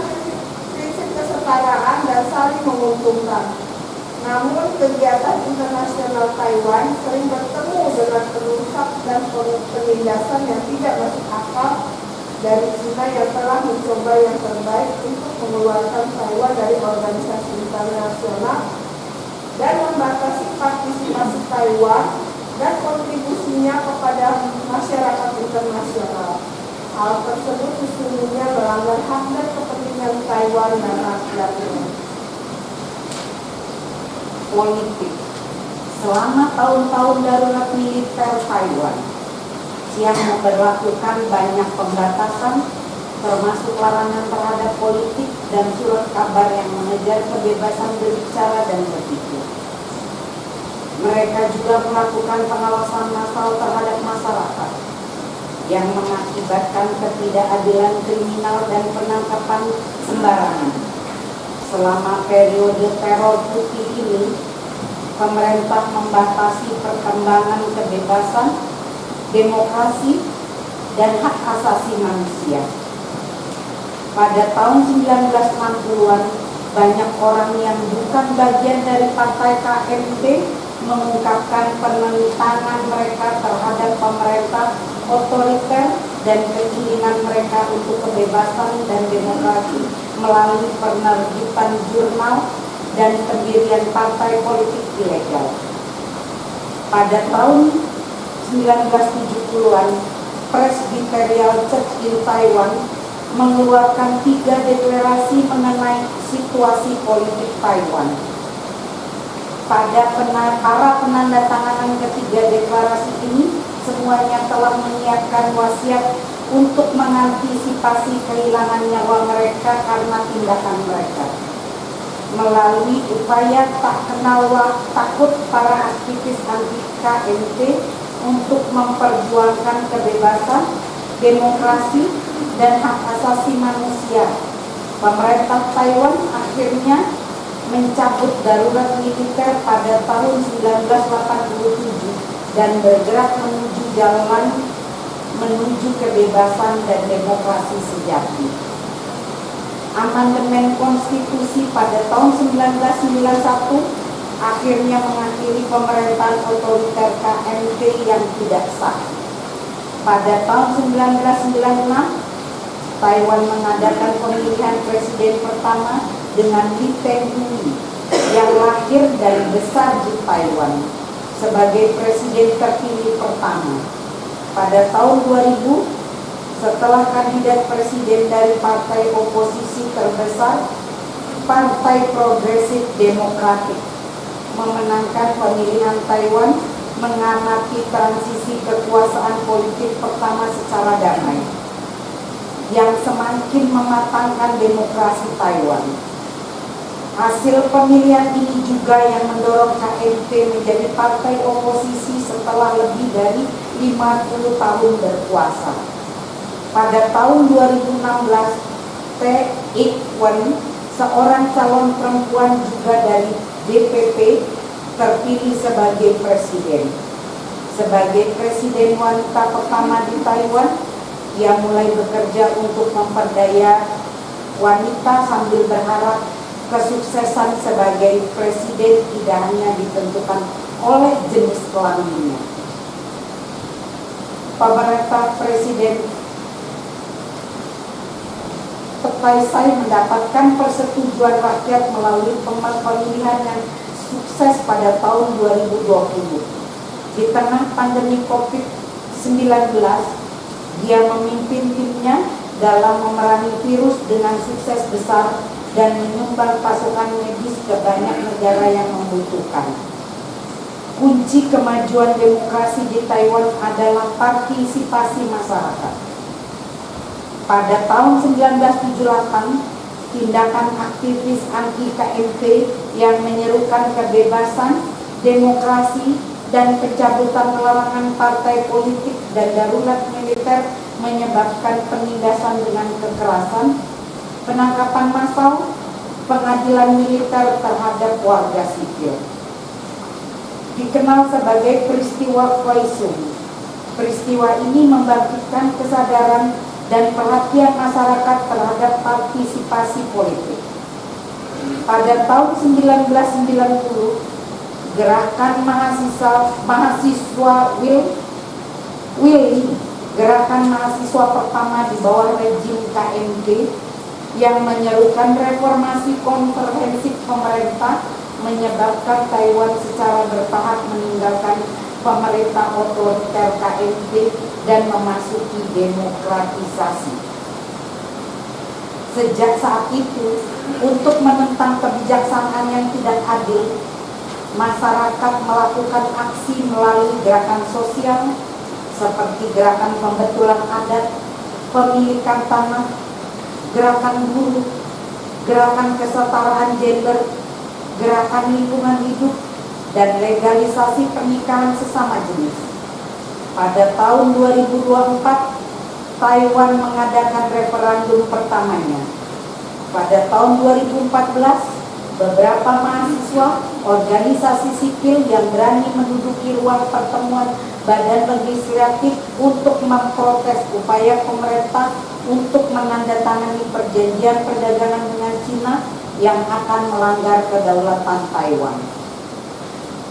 prinsip kesetaraan dan saling menguntungkan. Namun kegiatan internasional Taiwan sering bertemu dengan perusak dan penindasan yang tidak masuk akal dari China yang telah mencoba yang terbaik untuk mengeluarkan Taiwan dari organisasi internasional dan membatasi partisipasi Taiwan dan kontribusinya kepada masyarakat internasional. Hal tersebut sesungguhnya melanggar hak dan kepentingan Taiwan dan rakyatnya. Politik. Selama tahun-tahun darurat militer Taiwan, Chiang memberlakukan banyak pembatasan, termasuk larangan terhadap politik dan surat kabar yang mengejar kebebasan berbicara dan berpikir. Mereka juga melakukan pengawasan massal terhadap masyarakat, yang mengakibatkan ketidakadilan kriminal dan penangkapan sembarangan. Selama periode teror putih ini, pemerintah membatasi perkembangan kebebasan, demokrasi, dan hak asasi manusia. Pada tahun 1960-an, banyak orang yang bukan bagian dari partai KMT mengungkapkan penentangan mereka terhadap pemerintah otoriter dan keinginan mereka untuk kebebasan dan demokrasi melalui penerbitan jurnal dan pendirian partai politik ilegal. Pada tahun 1970-an, Presbyterian Church in Taiwan mengeluarkan 3 deklarasi mengenai situasi politik Taiwan. Pada para penandatanganan ketiga deklarasi ini, semuanya telah menyiapkan wasiat untuk mengantisipasi kehilangan nyawa mereka karena tindakan mereka. Melalui upaya tak kenal takut para aktivis anti KMT untuk memperjuangkan kebebasan, demokrasi, dan hak asasi manusia, pemerintah Taiwan akhirnya mencabut darurat militer pada tahun 1987 dan bergerak menuju kebebasan dan demokrasi sejati. Amandemen konstitusi pada tahun 1991 akhirnya mengakhiri pemerintahan otoriter KMT yang tidak sah. Pada tahun 1996, Taiwan mengadakan pemilihan presiden pertama dengan Lee Teng-hui yang lahir dan besar di Taiwan sebagai presiden terpilih pertama. Pada tahun 2000, setelah kandidat presiden dari partai oposisi terbesar, Partai Progresif Demokratik, memenangkan pemilihan Taiwan, mengamati transisi kekuasaan politik pertama secara damai yang semakin mematangkan demokrasi Taiwan. Hasil pemilihan ini juga yang mendorong KMT menjadi partai oposisi setelah lebih dari 50 tahun berkuasa. Pada tahun 2016, Tae Ik-wen, seorang calon perempuan juga dari DPP, terpilih sebagai presiden. Sebagai presiden wanita pertama di Taiwan, ia mulai bekerja untuk memperdaya wanita sambil berharap kesuksesan sebagai presiden tidak hanya ditentukan oleh jenis kelaminnya. Pemerintah Presiden Taisai mendapatkan persetujuan rakyat melalui pemilihan yang sukses pada tahun 2020. Di tengah pandemi COVID-19, dia memimpin timnya dalam memerangi virus dengan sukses besar dan menyumbang pasukan medis ke banyak negara yang membutuhkan. Kunci kemajuan demokrasi di Taiwan adalah partisipasi masyarakat. Pada tahun 1978, tindakan aktivis anti-KMT yang menyerukan kebebasan, demokrasi, dan pencabutan larangan partai politik dan darurat militer menyebabkan penindasan dengan kekerasan, penangkapan massal, pengadilan militer terhadap warga sipil. Dikenal sebagai peristiwa Kaesung. Peristiwa ini membangkitkan kesadaran dan perhatian masyarakat terhadap partisipasi politik. Pada tahun 1990, gerakan mahasiswa Willy, gerakan mahasiswa pertama di bawah rejim KMT yang menyerukan reformasi komprehensif pemerintah, menyebabkan Taiwan secara bertahap meninggalkan pemerintah otoriter KMT dan memasuki demokratisasi. Sejak saat itu, untuk menentang kebijaksanaan yang tidak adil, masyarakat melakukan aksi melalui gerakan sosial seperti gerakan pembetulan adat, pemilikan tanah, gerakan buruh, gerakan kesetaraan gender, gerakan lingkungan hidup, dan legalisasi pernikahan sesama jenis. Pada tahun 2024, Taiwan mengadakan referendum pertamanya. Pada tahun 2014, beberapa mahasiswa, organisasi sipil yang berani menduduki ruang pertemuan badan legislatif untuk memprotes upaya pemerintah untuk menandatangani perjanjian perdagangan dengan Cina yang akan melanggar kedaulatan Taiwan.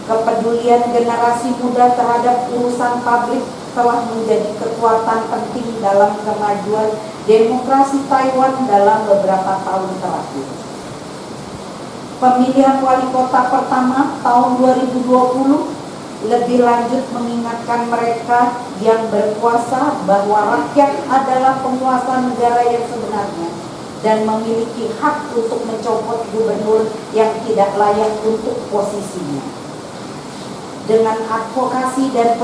Kepedulian generasi muda terhadap urusan publik telah menjadi kekuatan penting dalam kemajuan demokrasi Taiwan dalam beberapa tahun terakhir. Pemilihan wali kota pertama tahun 2020 lebih lanjut mengingatkan mereka yang berkuasa bahwa rakyat adalah penguasa negara yang sebenarnya dan memiliki hak untuk mencopot gubernur yang tidak layak untuk posisinya. Dengan advokasi dan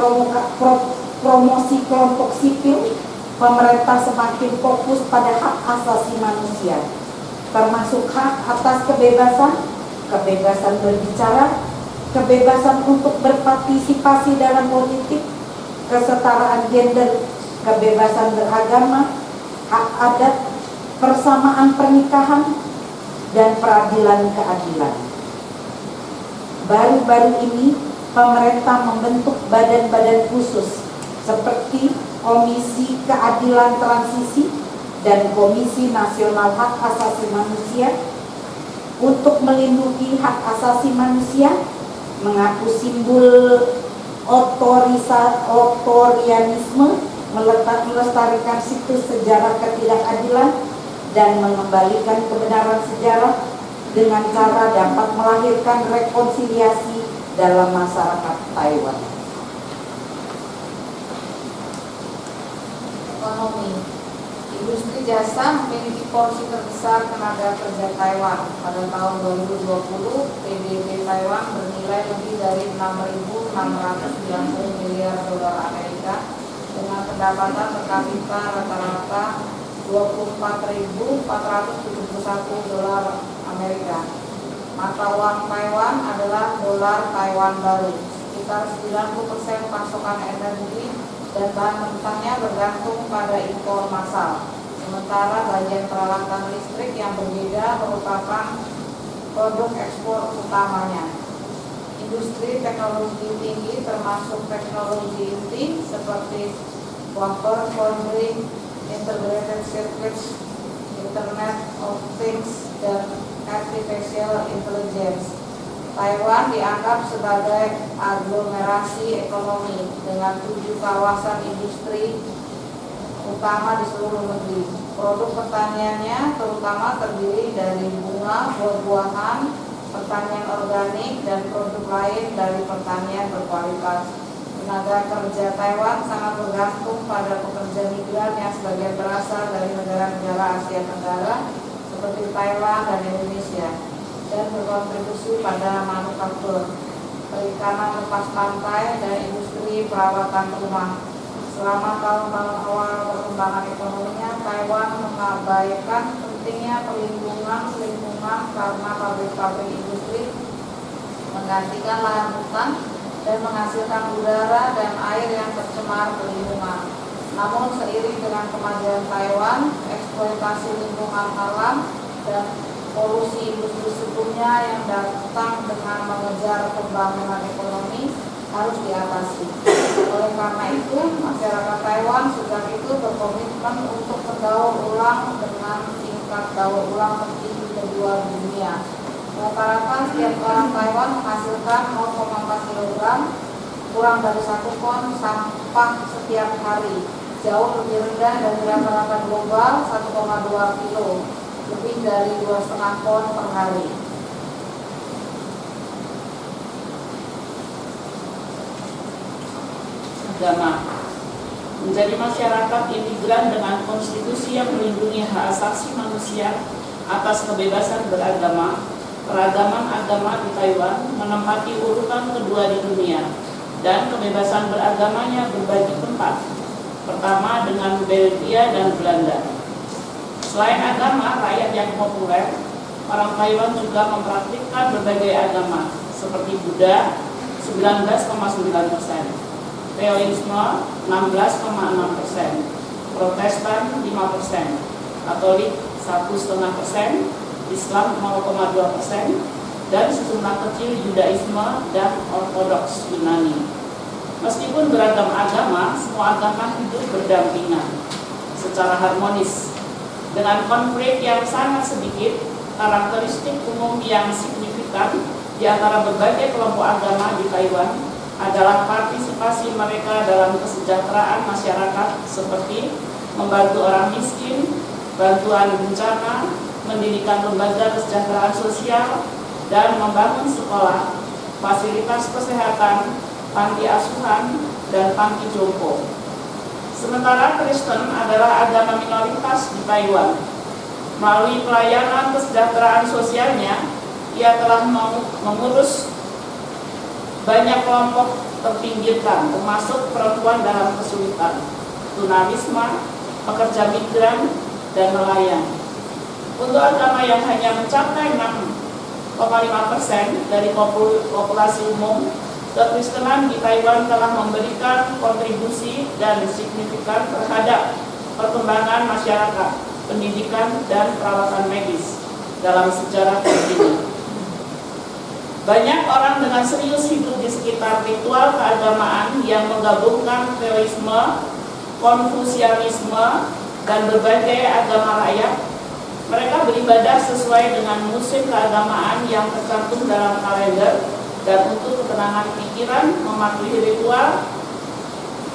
promosi kelompok sipil, pemerintah semakin fokus pada hak asasi manusia, termasuk hak atas kebebasan, kebebasan berbicara, kebebasan untuk berpartisipasi dalam politik, kesetaraan gender, kebebasan beragama, hak adat, persamaan pernikahan, dan peradilan keadilan. Baru-baru ini, pemerintah membentuk badan-badan khusus seperti Komisi Keadilan Transisi dan Komisi Nasional Hak Asasi Manusia untuk melindungi hak asasi manusia, menghapus simbol otorianisme, melestarikan situs sejarah ketidakadilan, dan mengembalikan kebenaran sejarah dengan cara dapat melahirkan rekonsiliasi dalam masyarakat Taiwan. Ekonomi. Industri jasa memiliki porsi terbesar tenaga kerja Taiwan. Pada tahun 2020, PDB Taiwan bernilai lebih dari 6.690 miliar dolar Amerika dengan pendapatan per kapita rata-rata 24.471 dolar Amerika. Mata uang Taiwan adalah dolar Taiwan baru. Sekitar 90% pasokan energi dan bahan mentahnya bergantung pada impor massal. Sementara bagian peralatan listrik yang berbeda merupakan produk ekspor utamanya. Industri teknologi tinggi termasuk teknologi inti seperti wafer, foundry, integrated circuits, Internet of Things, dan artificial intelligence. Taiwan dianggap sebagai aglomerasi ekonomi dengan 7 kawasan industri utama di seluruh negeri. Produk pertaniannya terutama terdiri dari bunga, buah-buahan, pertanian organik, dan produk lain dari pertanian berkualitas. Tenaga kerja Taiwan sangat bergantung pada pekerja migran yang sebagian berasal dari negara-negara Asia Tenggara seperti Thailand dan Indonesia, dan berkontribusi pada manufaktur, perikanan lepas pantai, dan industri perawatan rumah. Selama tahun-tahun awal perkembangan ekonominya, Taiwan mengabaikan pentingnya perlindungan lingkungan karena pabrik-pabrik industri menggantikan lahan hutan dan menghasilkan udara dan air yang tercemar lingkungan. Namun seiring dengan kemajuan Taiwan, eksploitasi lingkungan alam dan polusi industri sebelumnya yang datang dengan mengejar pembangunan ekonomi harus diatasi. Oleh karena itu, masyarakat Taiwan sejak itu berkomitmen untuk mendaur ulang dengan tingkat daur ulang tertinggi kedua di dunia. Rata-rata setiap orang Taiwan menghasilkan 0,4 kg, kurang dari 1 ton sampah setiap hari, jauh lebih rendah dari rata-rata global 1,2 kilo, lebih dari 2,5 ton per hari. Agama. Menjadi masyarakat imigran dengan konstitusi yang melindungi hak asasi manusia atas kebebasan beragama, keragaman agama di Taiwan menempati urutan kedua di dunia, dan kebebasan beragamanya berbagi tempat. Pertama dengan Belgia dan Belanda. Selain agama rakyat yang populer, orang Taiwan juga mempraktikkan berbagai agama seperti Buddha 19,9%, Taoisme 16,6%, Protestan 5%, Katolik 1,5%, Islam 0,2%, dan sejumlah kecil Judaisme dan Ortodoks Yunani. Meskipun beragam agama, semua agama hidup berdampingan secara harmonis dengan konflik yang sangat sedikit. Karakteristik umum yang signifikan di antara berbagai kelompok agama di Taiwan adalah partisipasi mereka dalam kesejahteraan masyarakat seperti membantu orang miskin, bantuan bencana, mendirikan lembaga kesejahteraan sosial, dan membangun sekolah, fasilitas kesehatan, panti asuhan, dan panti jompo. Sementara Kristen adalah agama minoritas di Taiwan. Melalui pelayanan kesejahteraan sosialnya, ia telah mengurus banyak kelompok terpinggirkan, termasuk perempuan dalam kesulitan, tunawisma, pekerja migran, dan nelayan. Untuk agama yang hanya mencapai 6,5% dari populasi umum, kekristenan di Taiwan telah memberikan kontribusi dan signifikan terhadap perkembangan masyarakat, pendidikan, dan perawatan medis dalam sejarah dunia. Banyak orang dengan serius hidup di sekitar ritual keagamaan yang menggabungkan teoisme, konfusianisme, dan berbagai agama rakyat. Mereka beribadah sesuai dengan musim keagamaan yang tercantum dalam kalender, dan untuk ketenangan pikiran mematuhi ritual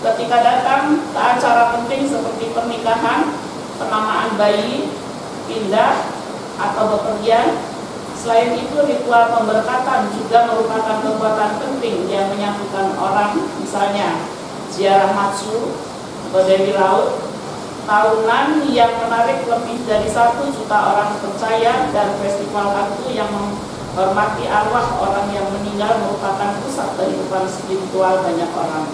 ketika datang ke acara penting seperti pernikahan, penamaan bayi, pindah, atau bepergian. Selain itu, ritual pemberkatan juga merupakan kekuatan penting yang menyatukan orang, misalnya ziarah Matsu atau Dewi Laut, tahunan yang menarik lebih dari 1 juta orang percaya, dan festival hantu yang menghormati arwah orang yang meninggal merupakan pusat kehidupan spiritual banyak orang.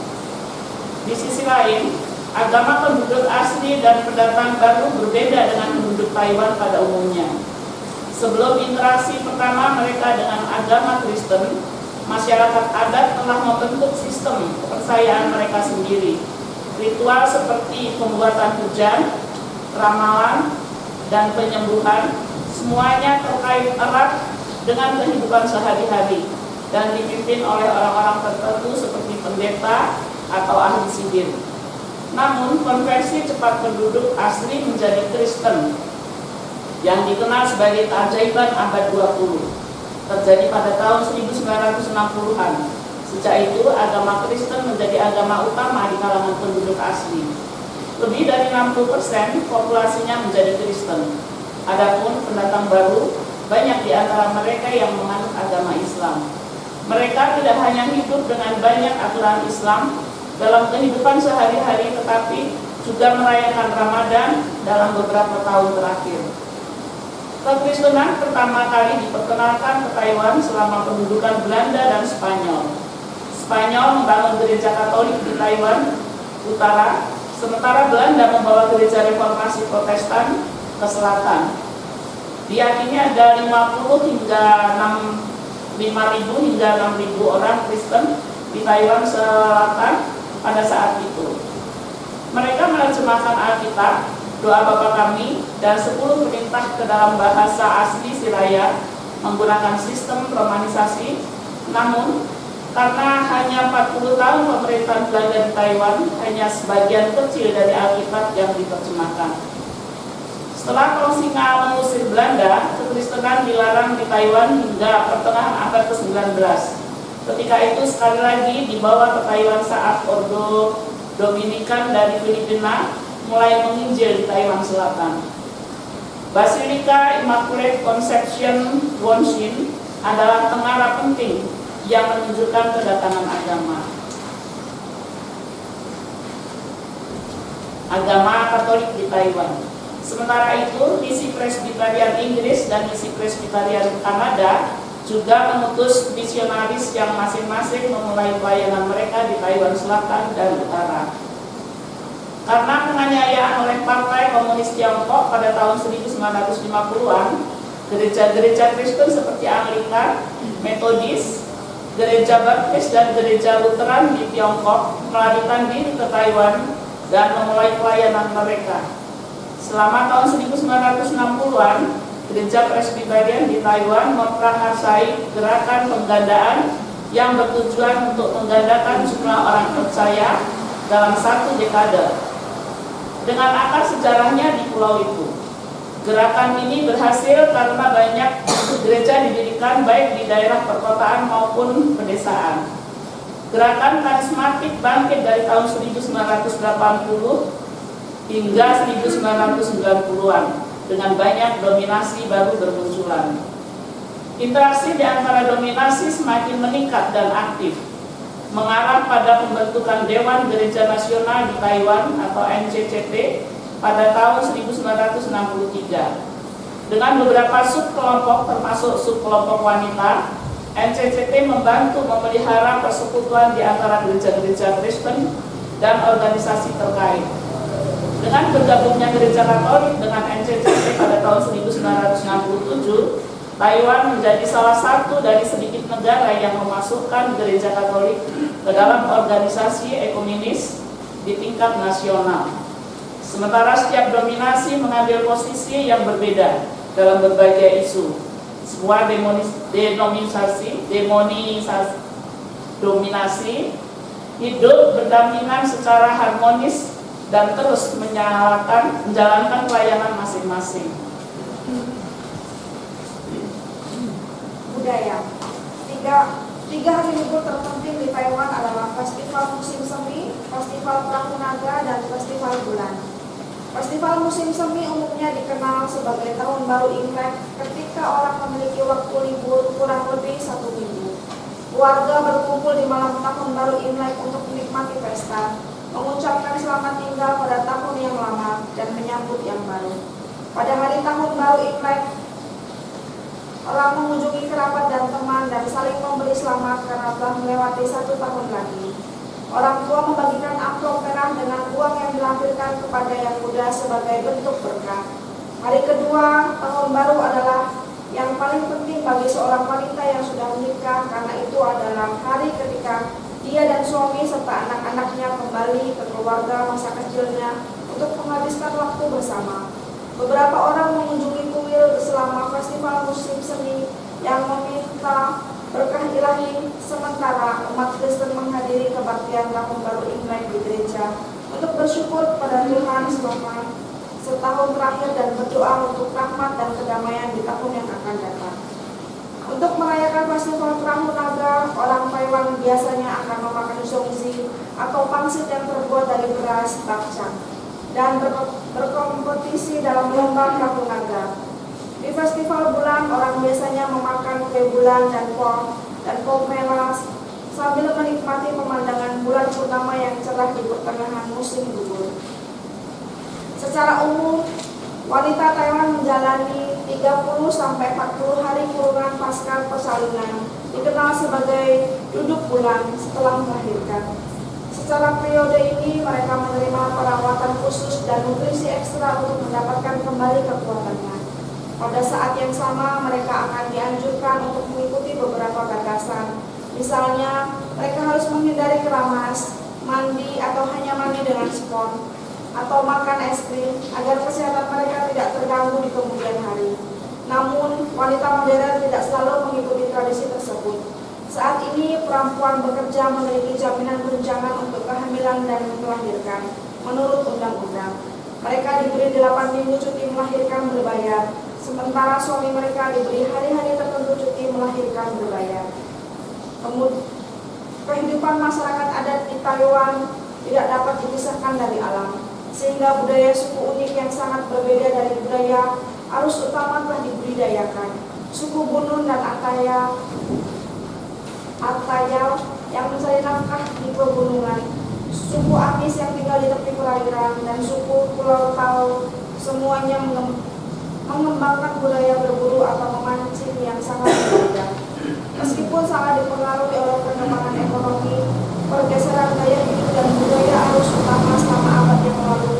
Di sisi lain, agama penduduk asli dan pendatang baru berbeda dengan penduduk Taiwan pada umumnya. Sebelum interaksi pertama mereka dengan agama Kristen, masyarakat adat telah membentuk sistem kepercayaan mereka sendiri. Ritual seperti pembuatan hujan, ramalan, dan penyembuhan semuanya terkait erat dengan kehidupan sehari-hari dan dipimpin oleh orang-orang tertentu seperti pendeta atau ahli sihir. Namun, konversi cepat penduduk asli menjadi Kristen yang dikenal sebagai keajaiban abad 20 terjadi pada tahun 1960-an. Sejak itu, agama Kristen menjadi agama utama di kalangan penduduk asli. Lebih dari 60% populasinya menjadi Kristen. Adapun pendatang baru, banyak di antara mereka yang menganut agama Islam. Mereka tidak hanya hidup dengan banyak aturan Islam dalam kehidupan sehari-hari, tetapi juga merayakan Ramadan dalam beberapa tahun terakhir. Kekristenan pertama kali diperkenalkan ke Taiwan selama pendudukan Belanda dan Spanyol. Spanyol membangun gereja Katolik di Taiwan Utara, sementara Belanda membawa gereja Reformasi Protestan ke selatan. Diyakini ada 5.000 hingga 6.000 orang Kristen di Taiwan Selatan pada saat itu. Mereka menerjemahkan Alkitab, doa Bapa Kami, dan 10 perintah ke dalam bahasa asli Siraya menggunakan sistem romanisasi. Namun, karena hanya 40 tahun pemerintahan Belanda di Taiwan, hanya sebagian kecil dari Alkitab yang diterjemahkan. Setelah Kong Singa mengusir Belanda, kekristenan dilarang di Taiwan hingga pertengahan abad ke-19. Ketika itu sekali lagi dibawa ke Taiwan saat Ordo Dominikan dari Filipina mulai menginjil di Taiwan Selatan. Basilika Immaculate Conception Wonshin adalah tengara penting yang menunjukkan kedatangan agama Katolik di Taiwan. Sementara itu, misi Presbyterian Inggris dan misi Presbyterian Kanada juga mengutus misionaris yang masing-masing memulai pelayanan mereka di Taiwan Selatan dan Utara. Karena penganiayaan oleh Partai Komunis Tiongkok pada tahun 1950-an, gereja-gereja Kristen seperti Anglikan, Metodis, Gereja Baptis, dan Gereja Lutheran di Tiongkok melarikan diri ke Taiwan dan memulai pelayanan mereka. Selama tahun 1960-an, Gereja Presbyterian di Taiwan memprakarsai gerakan penggandaan yang bertujuan untuk menggandakan jumlah orang percaya dalam 1 dekade. Dengan akar sejarahnya di pulau itu, gerakan ini berhasil karena banyak gereja didirikan baik di daerah perkotaan maupun pedesaan. Gerakan karismatik bangkit dari tahun 1980 hingga 1990-an dengan banyak dominasi baru bermunculan. Interaksi di antara dominasi semakin meningkat dan aktif. mengarah pada pembentukan Dewan Gereja Nasional di Taiwan atau NCCT pada tahun 1963. Dengan beberapa subkelompok termasuk subkelompok wanita, NCCT membantu memelihara persekutuan di antara gereja-gereja Kristen dan organisasi terkait. Dengan bergabungnya gereja Katolik dengan NCCT pada tahun 1967, Taiwan menjadi salah satu dari sedikit negara yang memasukkan gereja Katolik ke dalam organisasi ekumenis di tingkat nasional. Sementara setiap dominasi mengambil posisi yang berbeda dalam berbagai isu. Sebuah dominasi hidup berdampingan secara harmonis dan terus menjalankan pelayanan masing-masing. Budaya. Tiga hari libur terpenting di Taiwan adalah Festival Musim Semi, Festival Perahu Naga, dan Festival Bulan. Festival musim semi umumnya dikenal sebagai Tahun Baru Imlek ketika orang memiliki waktu libur kurang lebih 1 minggu. Keluarga berkumpul di malam Tahun Baru Imlek untuk menikmati pesta, mengucapkan selamat tinggal pada tahun yang lama, dan menyambut yang baru. Pada hari Tahun Baru Imlek, orang mengunjungi kerabat dan teman dan saling memberi selamat karena telah melewati 1 tahun lagi. Orang tua membagikan amplop merah dengan uang yang dilampirkan kepada yang muda sebagai bentuk berkah. Hari kedua tahun baru adalah yang paling penting bagi seorang wanita yang sudah menikah karena itu adalah hari ketika dia dan suami serta anak-anaknya kembali ke keluarga masa kecilnya untuk menghabiskan waktu bersama. Beberapa orang mengunjungi kuil selama festival musim semi yang meminta berkah ilahi, sementara umat Kristen menghadiri kebaktian Tahun Baru Imlek di gereja untuk bersyukur kepada Tuhan selama setahun terakhir dan berdoa untuk rahmat dan kedamaian di tahun yang akan datang. Untuk merayakan festival Perahu Naga, orang Taiwan biasanya akan memakan zongzi atau pangsit yang terbuat dari beras bakcang dan berkompetisi dalam lomba Perahu Naga. Di festival bulan, orang biasanya memakan kue bulan dan pomela sambil menikmati pemandangan bulan purnama yang cerah di pertengahan musim gugur. Secara umum, wanita Taiwan menjalani 30-40 hari kurungan pasca persalinan, dikenal sebagai duduk bulan setelah melahirkan. Secara periode ini, mereka menerima perawatan khusus dan nutrisi ekstra untuk mendapatkan kembali kekuatannya. Pada saat yang sama, mereka akan dianjurkan untuk mengikuti beberapa batasan. Misalnya, mereka harus menghindari keramas, mandi atau hanya mandi dengan spons, atau makan es krim agar kesehatan mereka tidak terganggu di kemudian hari. Namun, wanita modern tidak selalu mengikuti tradisi tersebut. Saat ini, perempuan bekerja memiliki jaminan tunjangan untuk kehamilan dan melahirkan, menurut undang-undang. Mereka diberi 8 minggu cuti melahirkan berbayar, sementara suami mereka diberi hari-hari tertentu cuti melahirkan berbayar. Kehidupan masyarakat adat di Taiwan tidak dapat dipisahkan dari alam, sehingga budaya suku unik yang sangat berbeda dari budaya arus utama telah dibudidayakan. Suku Bunun dan Atayal yang mencari nafkah di pegunungan, suku Amis yang tinggal di tepi perairan, dan suku Pulau Tao semuanya mengembangkan budaya berburu atau memancing yang sangat berbeda. Meskipun sangat dipengaruhi oleh perkembangan ekonomi, pergeseran gaya hidup dan budaya arus utama selama abad yang lalu,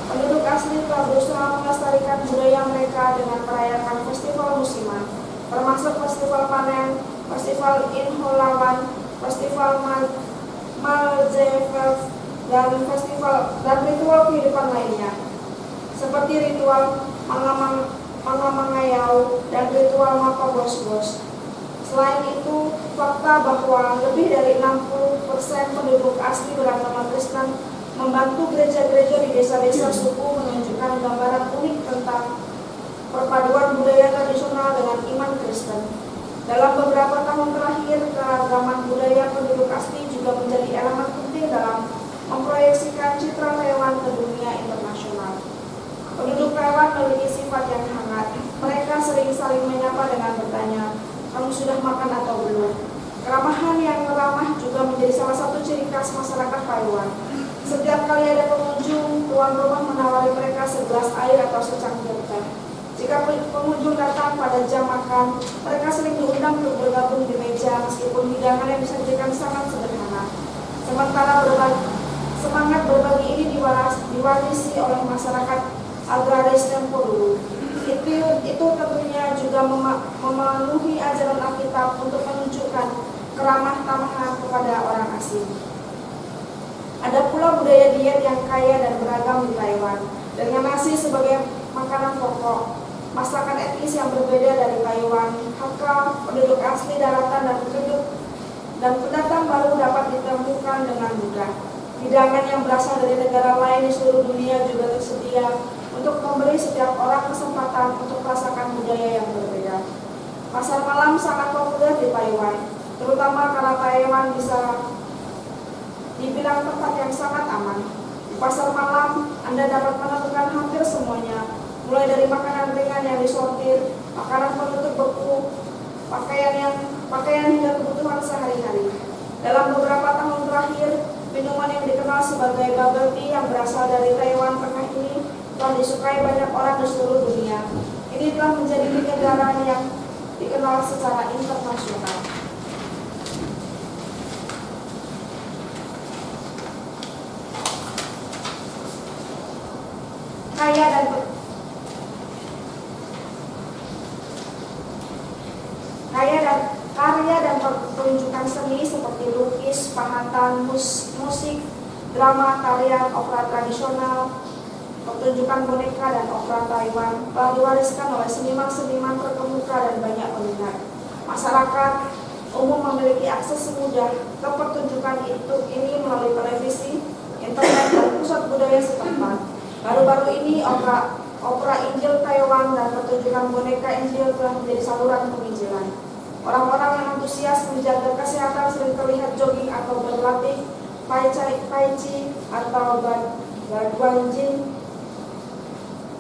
penduduk asli telah berusaha melestarikan budaya mereka dengan merayakan festival musiman, termasuk festival panen, festival Inholawan, festival Malzefeld, dan ritual kehidupan lainnya, seperti ritual Mangamangayau dan ritual Mapa Bos-Bos. Selain itu, fakta bahwa lebih dari 60% penduduk asli beragama Kristen membantu gereja-gereja di desa-desa suku menunjukkan gambaran unik tentang perpaduan budaya tradisional dengan iman Kristen. Dalam beberapa tahun terakhir, keragaman budaya penduduk asli juga menjadi elemen penting dalam memproyeksikan citra Taiwan ke dunia internasional. Penduduk Taiwan memiliki sifat yang hangat. Mereka sering saling menyapa dengan bertanya, "Kamu sudah makan atau belum?" Keramahan yang ramah juga menjadi salah satu mayoritas masyarakat Taiwan. Setiap kali ada pengunjung, tuan rumah menawari mereka segelas air atau secangkir teh. Jika pengunjung datang pada jam makan, mereka sering diundang untuk bergabung di meja meskipun hidangan yang disajikan sangat sederhana. Sementara semangat berbagi ini diwarisi oleh masyarakat agraris tempo dulu. Itu tentunya juga memenuhi ajaran Alkitab untuk menunjukkan keramah tamahan kepada orang asing. Ada pula budaya diet yang kaya dan beragam di Taiwan, dengan nasi sebagai makanan pokok. Masakan etnis yang berbeda dari Taiwan, Hakka, penduduk asli daratan dan pendatang baru dapat ditemukan dengan mudah. Hidangan yang berasal dari negara lain di seluruh dunia juga tersedia untuk memberi setiap orang kesempatan untuk merasakan budaya yang berbeda. Pasar malam sangat populer di Taiwan, terutama karena Taiwan bisa dibilang tempat yang sangat aman. Di pasar malam, Anda dapat menemukan hampir semuanya, mulai dari makanan ringan yang disortir, makanan penutup beku, pakaian hingga kebutuhan sehari-hari. Dalam beberapa tahun terakhir, minuman yang dikenal sebagai bubble tea yang berasal dari Taiwan Tengah ini telah disukai banyak orang di seluruh dunia. Ini telah menjadi negara yang dikenal secara internasional. Karya dan pertunjukan seni seperti lukis, pahatan, musik, drama, tarian, opera tradisional, pertunjukan boneka dan opera Taiwan telah diwariskan oleh seniman-seniman terkemuka dan banyak peminat. Masyarakat umum memiliki akses semudah ke pertunjukan ini melalui televisi, internet, dan pusat budaya setempat. Baru-baru ini opera Injil Taiwan dan pertunjukan boneka Injil telah menjadi saluran penginjilan. Orang-orang yang antusias menjaga kesehatan sering terlihat jogging atau berlatih tai chi atau guanjin,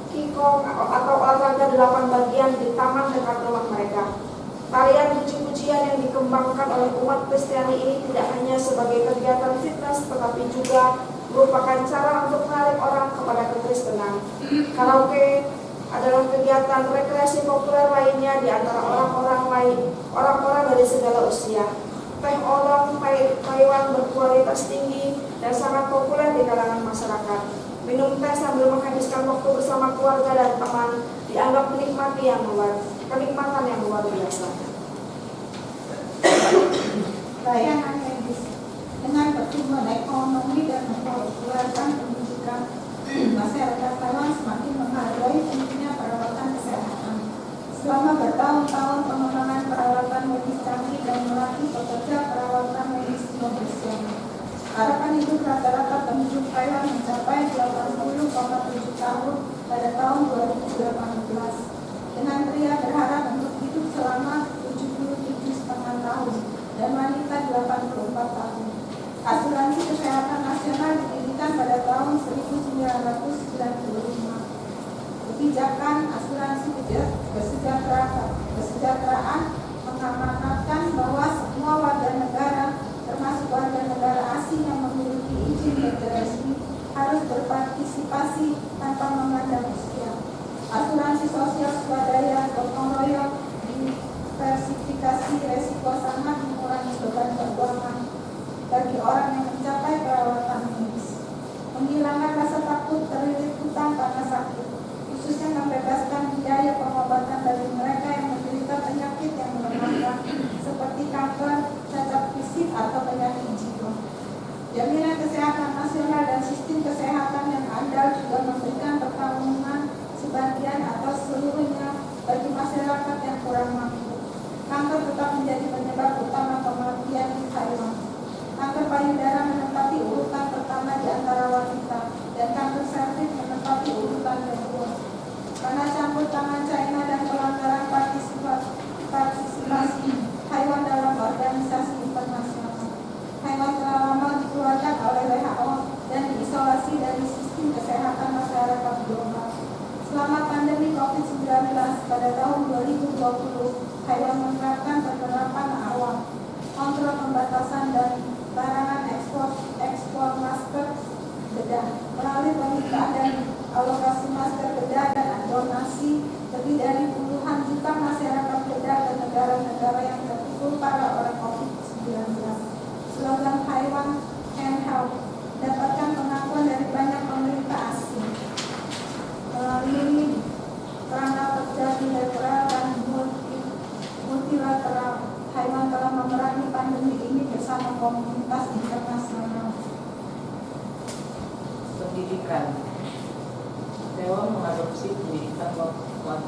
qigong atau olahraga 8 bagian di taman dekat rumah mereka. Tarian puji-pujian yang dikembangkan oleh umat Kristiani ini tidak hanya sebagai kegiatan fitness, tetapi juga merupakan cara untuk menarik orang kepada kekristenan. Karaoke adalah kegiatan rekreasi populer lainnya di antara orang-orang dari segala usia. Teh oolong Taiwan berkualitas tinggi dan sangat populer di kalangan masyarakat. Minum teh sambil menghabiskan waktu bersama keluarga dan teman dianggap kenikmatan yang luar biasa. Layanan medis dengan pertumbuhan ekonomi dan mempopulerkan pendidikan, masyarakat Taiwan semakin menghargai pentingnya perawatan kesehatan. Selama bertahun-tahun pengembangan perawatan medis canggih dan melatih pekerja perawatan medis profesional. Harapan hidup rata-rata penduduk Taiwan mencapai 80,7 tahun pada tahun 2018. Dengan pria berharap untuk hidup selama 77,5 tahun dan wanita 84 tahun. Asuransi Kesehatan Nasional didirikan pada tahun 1995. Kebijakan asuransi kesejahteraan mengamanatkan bahwa semua warga negara, termasuk warga negara asing yang memiliki izin kerja resmi, harus berpartisipasi tanpa memandang usia. Asuransi sosial swadaya gotong royong diversifikasi resiko sangat mengurangi beban keuangan bagi orang yang mencapai perawatan medis. Menghilangkan rasa takut terlilit hutang karena sakit, khususnya membebaskan biaya pengobatan bagi mereka yang menderita penyakit yang melemahkan seperti kanker, cacat fisik atau penyakit jiwa. Jaminan kesehatan nasional dan sistem kesehatan yang andal juga memberikan pertanggungan sebagian atau seluruhnya bagi masyarakat yang kurang mampu. Kanker tetap menjadi penyebab utama kematian di Taiwan. Kanker payudara menempati urutan pertama di antara wanita dan kanker serviks menempati urutan kedua. Karena campur tangan China dan pelanggaran partisipasi Taiwan dalam organisasi internasional, Taiwan telah lama dikeluarkan oleh WHO dan diisolasi dari sistem kesehatan masyarakat global. Selama pandemi COVID-19 pada tahun 2020, Taiwan menerapkan penerapan awal, kontrol pembatasan dan larangan ekspor pembukaan dan alokasi masker bedah dan donasi lebih dari puluhan juta masyarakat bedah ke negara-negara yang terpukul parah oleh COVID-19. Slogan Taiwan and Health dapatkan pengakuan dari banyak pemerintah asing. Melalui kerana kerja bilateral dan multilateral, Taiwan telah memerangi pandemi ini bersama komunitas internasional. Pendidikan. Taiwan mengadopsi pendidikan lokal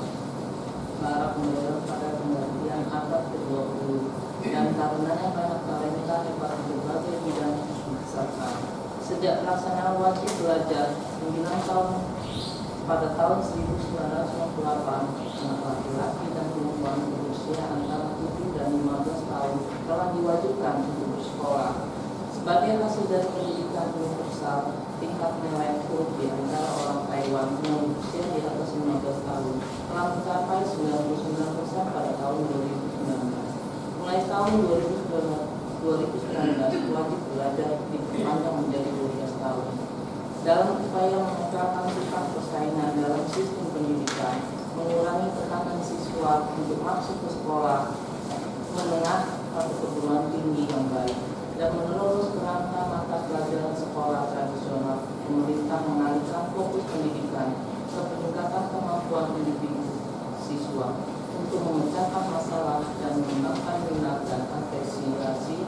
barat modern pada pergantian abad ke-20 dan karenanya banyak talenta hebat di berbagai bidang wisata. Sejak pelaksanaan wajib belajar 9 tahun pada tahun 1998, anak laki-laki dan perempuan berusia antara 7 dan 15 tahun telah diwajibkan untuk bersekolah. Sebagai hasil dari pendidikan universal, tingkat nilai huruf di antara orang Taiwan yang berusia di atas 15 tahun telah mencapai 99% pada tahun 2019. Mulai tahun 2019, wajib belajar diperpanjang menjadi 12 tahun. Dalam upaya meningkatkan tingkat persaingan dalam sistem pendidikan, mengurangi tekanan siswa untuk masuk ke sekolah menengah atau perguruan tinggi yang baik, dan menerus kerangka mata pelajaran sekolah tradisional, pemerintah mengalihkan fokus pendidikan ke peningkatan kemampuan individu siswa untuk memecahkan masalah dan mengembangkan minat dan apresiasi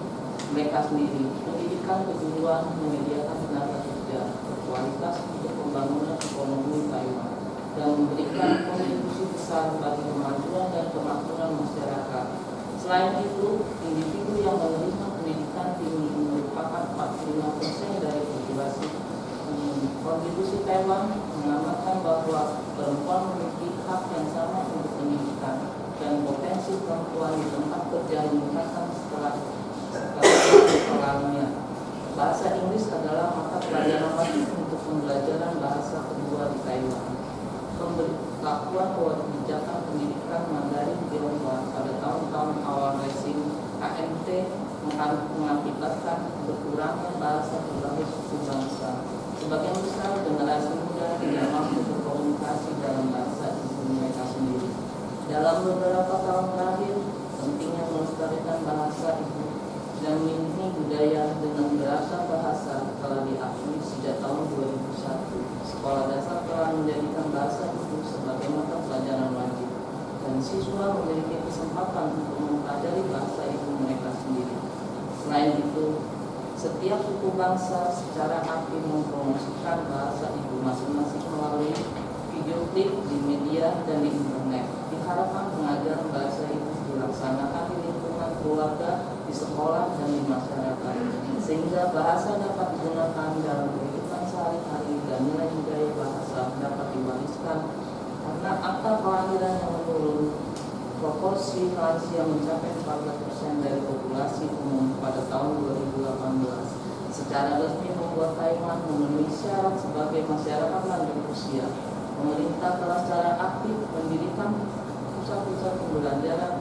mereka sendiri. Pendidikan kejuruan menyediakan tenaga kerja berkualitas untuk pembangunan ekonomi Taiwan dan memberikan kontribusi besar bagi kemajuan dan kemakmuran masyarakat. Selain itu, individu yang menerima pendidikan tinggi merupakan 45% dari populasi. Kontribusi Taiwan mengamatkan bahwa perempuan memiliki hak yang sama untuk pendidikan dan potensi perempuan di tempat kerja meningkatkan setelah sekolahnya. Bahasa Inggris adalah mata pelajaran wajib untuk pembelajaran bahasa kedua di Taiwan. Pemberlakuan kebijakan pendidikan Mandarin Tionghoa pada tahun-tahun awal rezim KMT mengakibatkan berkurangnya bahasa berbagai suku bangsa. Sebagian besar generasi muda tidak mampu berkomunikasi dalam bahasa ibu mereka sendiri. Dalam beberapa tahun terakhir, pentingnya melestarikan bahasa ibu dan melindungi budaya dengan beragam bahasa telah diakui sejak tahun 2001. Sekolah dasar telah menjadikan bahasa ibu sebagai mata pelajaran wajib, dan siswa memiliki kesempatan untuk mempelajari bahasa ibu mereka sendiri. Selain itu, setiap suku bangsa secara aktif mempromosikan bahasa ibu masing-masing melalui video klip di media dan di internet. Diharapkan pengajaran bahasa ibu dilaksanakan di lingkungan keluarga, di sekolah, dan di masyarakat, sehingga bahasa dapat digunakan dalam kehidupan sehari-hari dan nilai budaya bahasa dapat diwariskan. Karena angka kelahiran yang menurun, proporsi lansia mencapai 14% dari populasi umum pada tahun 2018. Secara resmi membuat Taiwan memenuhi syarat sebagai masyarakat lanjut usia. Pemerintah telah secara aktif mendirikan pusat-pusat pembelajaran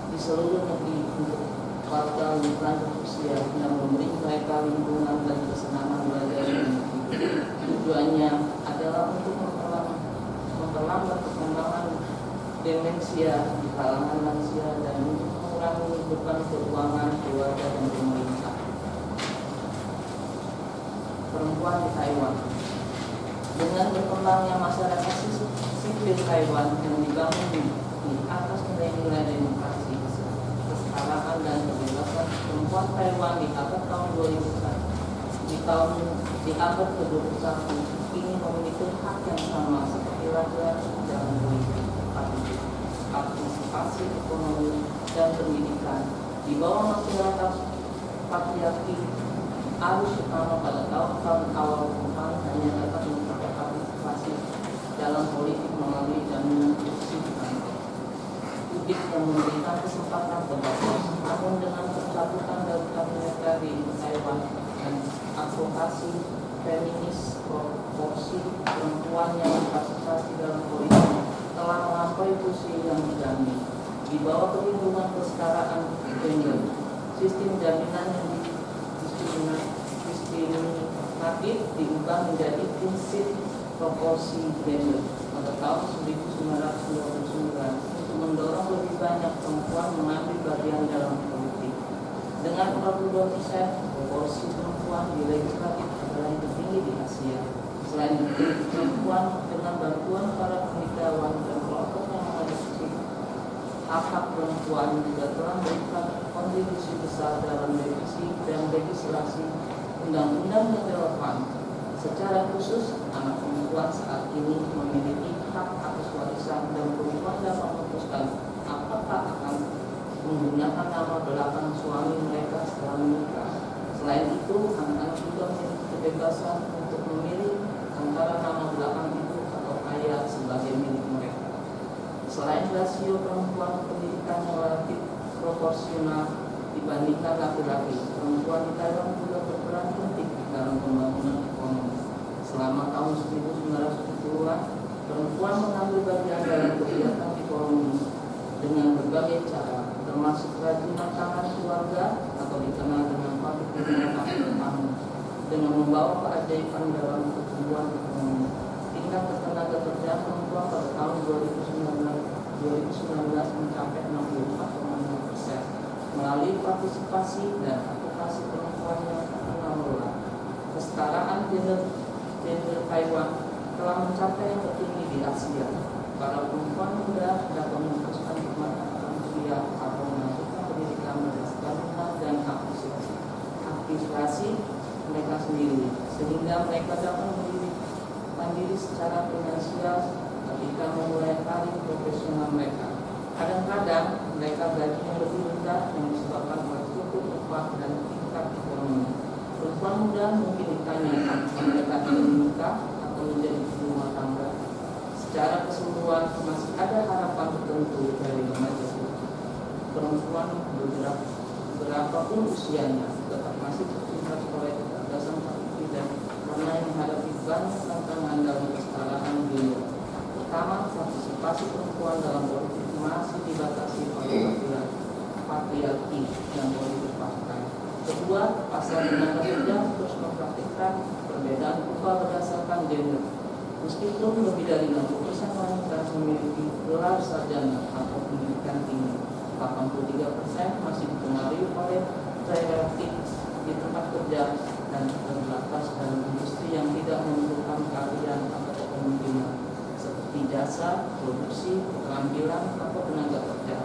di seluruh negeri untuk warga lanjut usia yang memberi mereka lingkungan dan kesenangan belajar yang tujuannya adalah untuk memperlambat perkembangan demensia di kalangan lansia dan untuk mengurangi beban keuangan keluarga dan pemerintah. Perempuan di Taiwan. Dengan berkembangnya masyarakat sipil Taiwan yang dibangun di atas nilai-nilai demokrasi, kesetaraan dan kebebasan, perempuan Taiwan di abad tahun 2001 di abad ke-21 ini memiliki hak yang sama seperti laki-laki dalam politik, partisipasi ekonomi dan pendidikan. Di bawah masyarakat patriarki, arus utama pada tahun-tahun awal perempuan hanya dapat mencapai partisipasi dalam politik melalui jaminan kursi di kantor publik yang memberikan kesempatan terbatas. Namun dengan pencatutan dari kabinet di Taiwan dan advokasi feminis, proporsi perempuan yang berpartisipasi dalam politik telah melampaui kursi yang dijamin. Di bawah perlindungan kesetaraan gender, sistem jaminan yang diskriminatif normatif diubah menjadi prinsip proporsi gender pada tahun 1929 untuk mendorong lebih banyak perempuan mengambil bagian dalam politik. Dengan 42%, proporsi perempuan di legislatif adalah yang tertinggi di Asia. Selain itu, perempuan dengan bantuan para penelitian dan kelompok yang mengadopsi hak-hak perempuan juga telah memberikan kontribusi besar dalam revisi dan legislasi undang-undang yang relevan. Secara khusus, anak perempuan saat ini memiliki hak atas warisan dan perempuan dapat memutuskan apakah akan menggunakan nama belakang suami mereka setelah menikah. Selain itu, anak-anak juga memiliki kebebasan untuk memilih antara nama belakang ibu atau ayah sebagai milik mereka. Selain rasio perempuan pendidikan yang relatif proporsional dibandingkan laki-laki, perempuan di Taiwan juga berperan penting dalam pembangunan ekonomi. Selama tahun 1970-an, perempuan mengambil bagian dalam kegiatan ekonomi dengan berbagai cara, termasuk kerajinan tangan keluarga atau dikenal dengan pabrik tamu, dengan membawa keajaiban dalam pertumbuhan ekonomi. Tingkat ketenaga kerjaan perempuan pada tahun 2019 mencapai 64,6% melalui partisipasi dan advokasi perempuan yang mengelola. Kesetaraan gender Taiwan telah mencapai yang tertinggi di Asia. Para perempuan muda dapat memutuskan kemana akan kuliah atau melanjutkan pendidikan berdasarkan minat dan aktivitas mereka sendiri, sehingga mereka dapat mandiri secara finansial ketika memulai karir profesional mereka. Kadang-kadang mereka gajinya lebih rendah yang disebabkan oleh struktur upah dan tingkat ekonomi. Perempuan muda mungkin ditanya apakah mereka ingin menikah atau menjadi ibu rumah tangga. Secara keseluruhan masih ada harapan tertentu dari remaja itu. Perempuan berapapun usianya tetap masih tertindas oleh keterbatasan dan karena menghadapi banyak tantangan dalam kesetaraan gender. Pertama, partisipasi perempuan dalam politik masih dibatasi oleh patriarki dan politik partai. Kedua, pasar tenaga kerja terus mempraktikkan perbedaan upah berdasarkan gender. Meskipun lebih dari 60% wanita memiliki gelar sarjana atau pendidikan tinggi, 83% masih dipengaruhi oleh hierarki di tempat kerja dan terbatas dalam industri yang tidak membutuhkan keahlian atau kepemimpinan seperti jasa, produksi, keterampilan atau tenaga kerja.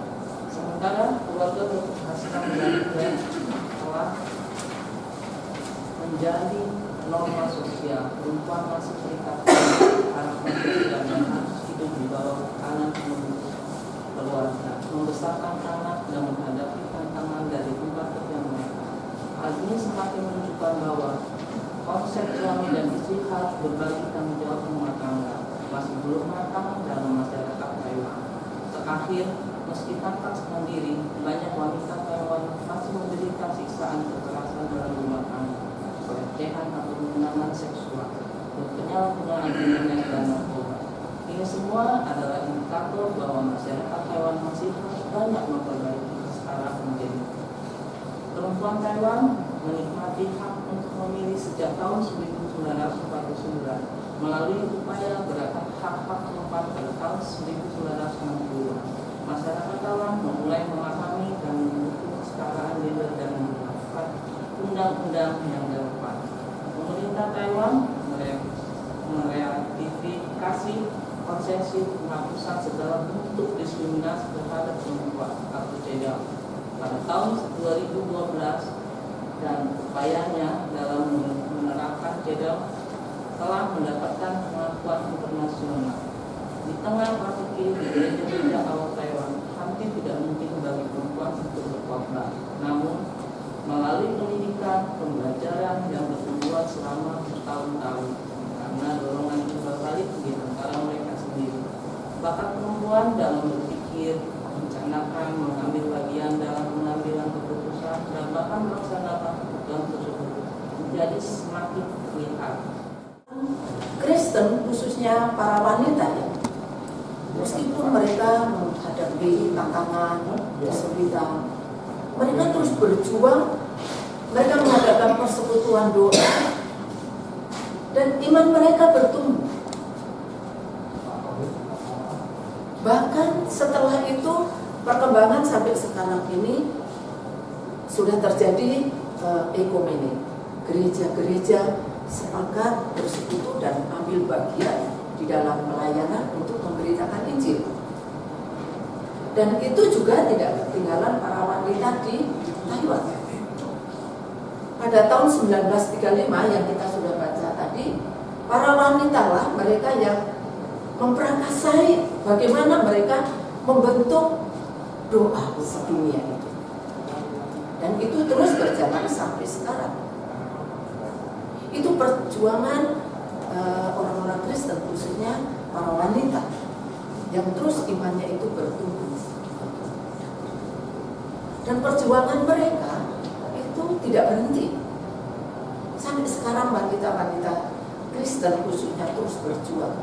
Sementara keluarga berpenghasilan dari brand telah menjadi norma sosial. Perempuan masih terikat harapan sosial dan harus hidup di bawah tekanan keluarga, membesarkan anak dan menghadapi tantangan dari tempat kerja mereka. Hal ini semakin menunjukkan bahwa konsep suami dan istri harus berbagi tanggung jawab rumah tangga masih belum matang dalam masyarakat Taiwan. Terakhir, meski tampak mandiri, banyak wanita Taiwan masih menderita siksaan kekerasan dalam rumah tangga, pelecehan atau penghinaan seksual, dan penyalahgunaan internet dan narkoba. Ini semua adalah indikator bahwa masyarakat Taiwan masih harus banyak memperbaiki kesetaraan gender. Perempuan Taiwan menikmati hak untuk memilih sejak tahun 1949 melalui upaya gerakan hak-hak perempuan pada tahun 1960. Masyarakat Taiwan memulai memahami dan mendukung kesetaraan gender dan melakukan undang-undang yang relevan. Pemerintah Taiwan meratifikasi konvensi penghapusan segala bentuk diskriminasi terhadap perempuan atau CEDAW pada tahun 2012 dan upayanya dalam menerapkan CEDAW telah mendapatkan pengakuan internasional. Di tengah praktik di gereja-gereja awal Taiwan, hampir tidak mungkin bagi perempuan untuk berkhotbah. Namun, melalui pendidikan, pembelajaran yang bertujuan selama bertahun-tahun, karena dorongan timbal balik di antara mereka sendiri. Bakat perempuan dalam berpikir, merencanakan, mengambil bagian dalam pengambilan keputusan, dan bahkan melaksanakan kebutuhan tersebut menjadi semakin terlihat. Kristen khususnya para wanita ya, meskipun mereka menghadapi tantangan, kesulitan, mereka terus berjuang. Mereka mengadakan persekutuan doa dan iman mereka bertumbuh. Bahkan setelah itu perkembangan sampai sekarang ini sudah terjadi ekumene. Gereja-gereja sepakat bersekutu dan ambil bagian di dalam pelayanan untuk memberitakan Injil. Dan itu juga tidak ketinggalan para wanita di Taiwan. Pada tahun 1935 yang kita sudah baca tadi, para wanita lah mereka yang memperakasai bagaimana mereka membentuk doa sedunia itu. Dan itu terus berjalan sampai sekarang. Itu perjuangan orang-orang Kristen, khususnya para wanita yang terus imannya itu bertumbuh. Dan perjuangan mereka itu tidak berhenti. Sampai sekarang wanita-wanita Kristen khususnya terus berjuang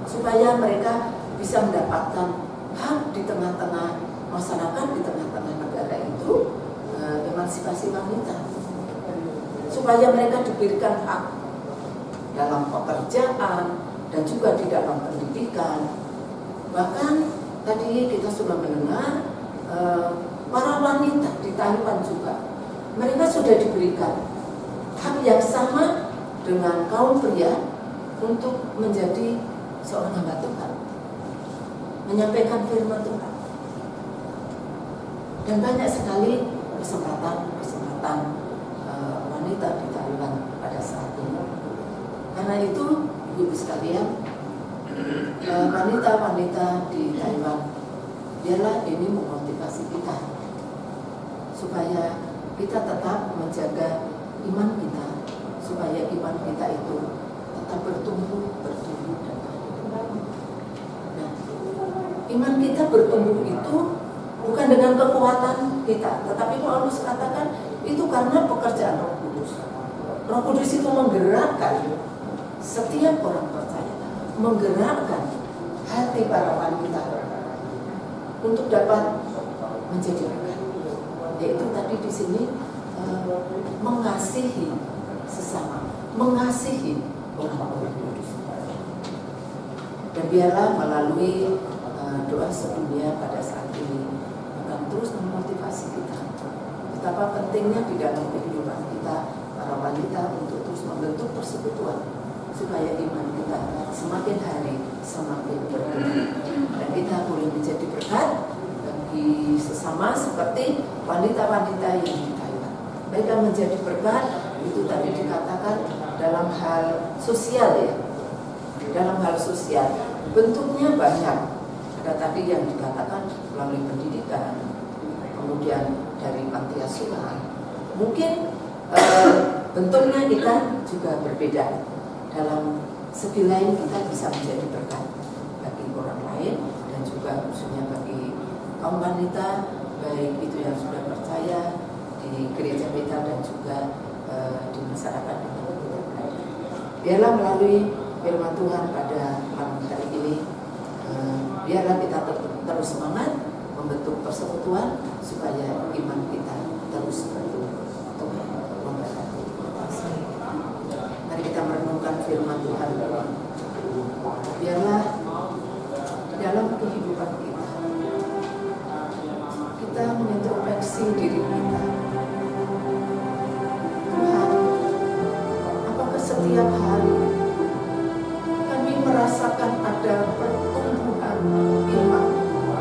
supaya mereka bisa mendapatkan hak di tengah-tengah masyarakat, di tengah-tengah negara itu, emansipasi wanita. Supaya mereka diberikan hak dalam pekerjaan dan juga di dalam pendidikan. Bahkan tadi kita sudah mendengar para wanita di Taiwan juga, mereka sudah diberikan hak yang sama dengan kaum pria untuk menjadi seorang hamba Tuhan, menyampaikan firman Tuhan. Dan banyak sekali kesempatan wanita di Taiwan pada saat ini. Karena itu, ibu-ibu sekalian, wanita-wanita di Taiwan, biarlah ini memotivasi kita supaya kita tetap menjaga iman kita, supaya iman kita itu tetap bertumbuh dan bertumbuh. Nah, iman kita bertumbuh itu bukan dengan kekuatan kita, tetapi Paulus katakan itu karena pekerjaan Roh Kudus. Roh Kudus itu menggerakkan setiap orang percaya, menggerakkan hati para wanita untuk dapat menjadi berkat. Yaitu tadi di sini mengasihi sesama, mengasihi orang-orang kudus. Dan biarlah melalui doa sedunia pada saat ini akan terus memotivasi kita betapa pentingnya di dalam kehidupan kita para wanita untuk terus membentuk persekutuan supaya iman kita semakin hari semakin bertumbuh dan kita boleh menjadi berkat bagi sesama seperti wanita-wanita yang di Taiwan. Mereka menjadi berkat itu tadi dikatakan dalam hal sosial ya, dalam hal sosial bentuknya banyak. Ada tadi yang dikatakan melalui pendidikan, kemudian dari panti asuhan. Mungkin bentuknya kita juga berbeda. Dalam segi lain kita bisa menjadi berkat bagi orang lain dan juga khususnya bagi kaum wanita, baik itu yang sudah percaya di gereja kita dan juga di masyarakat yang kita berada. Biarlah melalui firman Tuhan pada malam hari ini, biarlah kita terus semangat membentuk persekutuan supaya iman kita terus bertumbuh. Tuhan memberkati. Mari kita merenungkan firman Tuhan. Biarlah di dalam kehidupan kita mengintrospeksi diri kita. Tuhan, apakah setiap hari kami merasakan ada pertumbuhan iman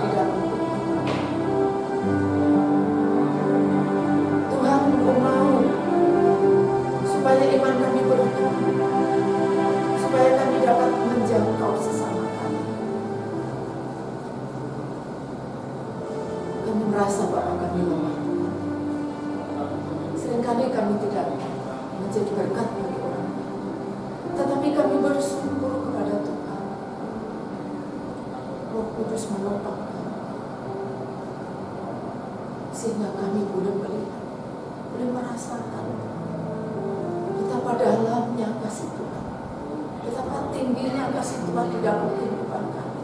di dalam hidup kami? Tuhan, Engkau mau supaya iman kami bertumbuh, supaya kami dapat menjangkau sesama kami. Kami merasa bahwa kami lemah. Seringkali kami tidak menjadi berkat bagi orang, tetapi kami bersungguh kepada Tuhan. Roh Kudus menopang kami, sehingga kami boleh melihat, boleh merasakan betapa dalamnya kasih Tuhan, betapa tingginya kasih Tuhan di dalam kehidupan kami.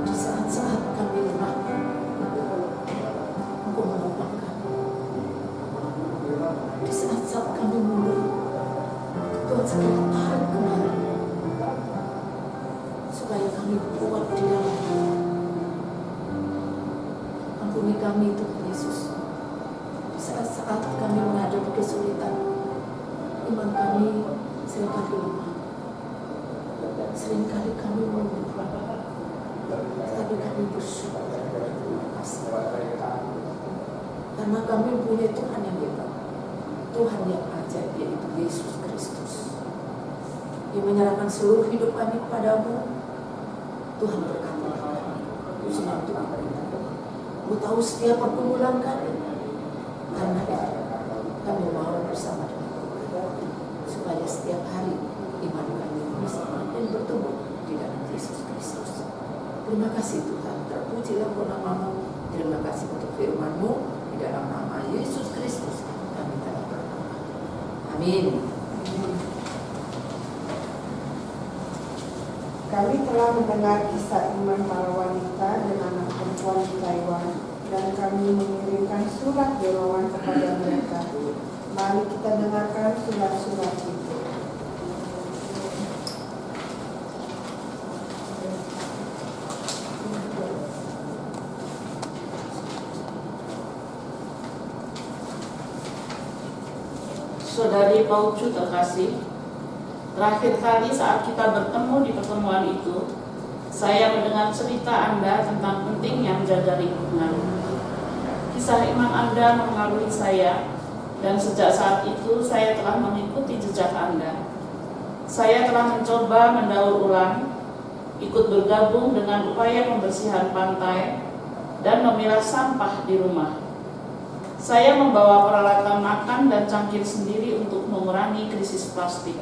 Di saat-saat kami lemah, Engkau menopang kami. Di saat-saat kami mundur, Tuhan segera tarik kemari, supaya kami kuat di dalam. Ampuni kami Tuhan Yesus. Di saat-saat kami menghadapi kesulitan, iman kami seringkali lemah. Seringkali kami mundur, tapi kami bersyukur dan berterima kasih. Karena kami punya Tuhan yang hebat, Tuhan yang ajaib, yaitu Yesus Kristus, yang menyerahkan seluruh hidup kami kepadamu. Tuhan berkati kami, khususnya untuk itu. Mu tahu setiap pergumulan kami, karena itu kami mau bersama dengan Tuhan, supaya setiap hari iman kami bisa makin bertumbuh di dalam Yesus Kristus. Terima kasih Tuhan, terpujilah nama-Mu. Terima kasih untuk firman-Mu. Di dalam nama Yesus Kristus kami telah berdoa. Amin. Kami telah mendengar kisah iman para wanita dan anak perempuan di Taiwan, dan kami mengirimkan surat dorongan kepada mereka. Mari kita dengarkan surat-surat itu. Saudari Paucu terkasih, terakhir kali saat kita bertemu di pertemuan itu, saya mendengar cerita Anda tentang pentingnya menjaga lingkungan. Kisah iman Anda mempengaruhi saya, dan sejak saat itu saya telah mengikuti jejak Anda. Saya telah mencoba mendaur ulang, ikut bergabung dengan upaya pembersihan pantai, dan memilah sampah di rumah. Saya membawa peralatan makan dan cangkir sendiri untuk mengurangi krisis plastik.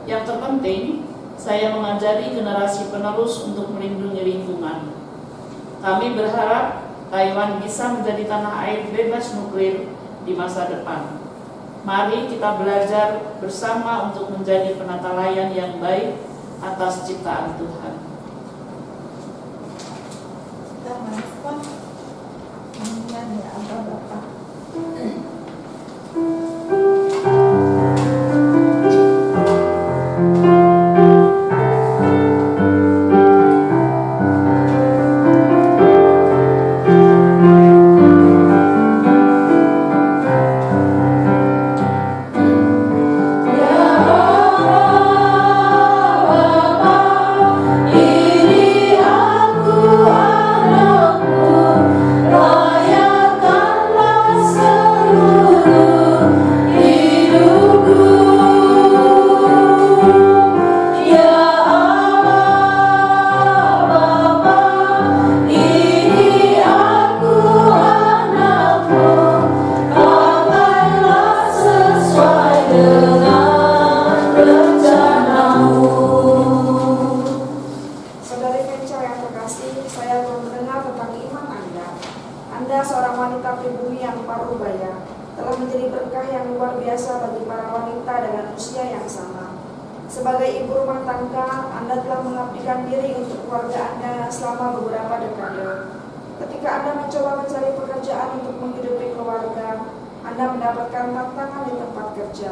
Yang terpenting, saya mengajari generasi penerus untuk melindungi lingkungan. Kami berharap Taiwan bisa menjadi tanah air bebas nuklir di masa depan. Mari kita belajar bersama untuk menjadi penata layan yang baik atas ciptaan Tuhan. Kita merespon kemudian ya Bapak. Anda seorang wanita pribumi yang parubaya, telah menjadi berkah yang luar biasa bagi para wanita dengan usia yang sama. Sebagai ibu rumah tangga, Anda telah mengabdikan diri untuk keluarga Anda selama beberapa dekade. Ketika Anda mencoba mencari pekerjaan untuk menghidupi keluarga, Anda mendapatkan tantangan di tempat kerja.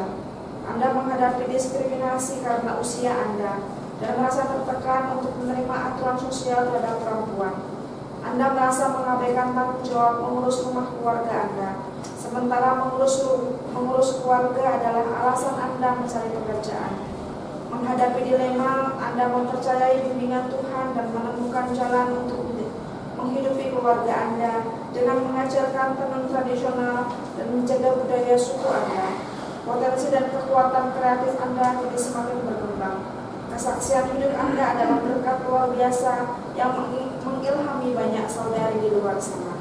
Anda menghadapi diskriminasi karena usia Anda dan merasa tertekan untuk menerima aturan sosial terhadap perempuan. Anda merasa mengabaikan tanggung jawab mengurus rumah keluarga Anda, sementara mengurus keluarga adalah alasan Anda mencari pekerjaan. Menghadapi dilema, Anda mempercayai bimbingan Tuhan dan menemukan jalan untuk menghidupi keluarga Anda dengan mengajarkan tenun tradisional dan menjaga budaya suku Anda. Potensi dan kekuatan kreatif Anda jadi semakin berkembang. Kesaksian hidup Anda adalah berkat luar biasa yang mengilhami banyak saudari di luar sana.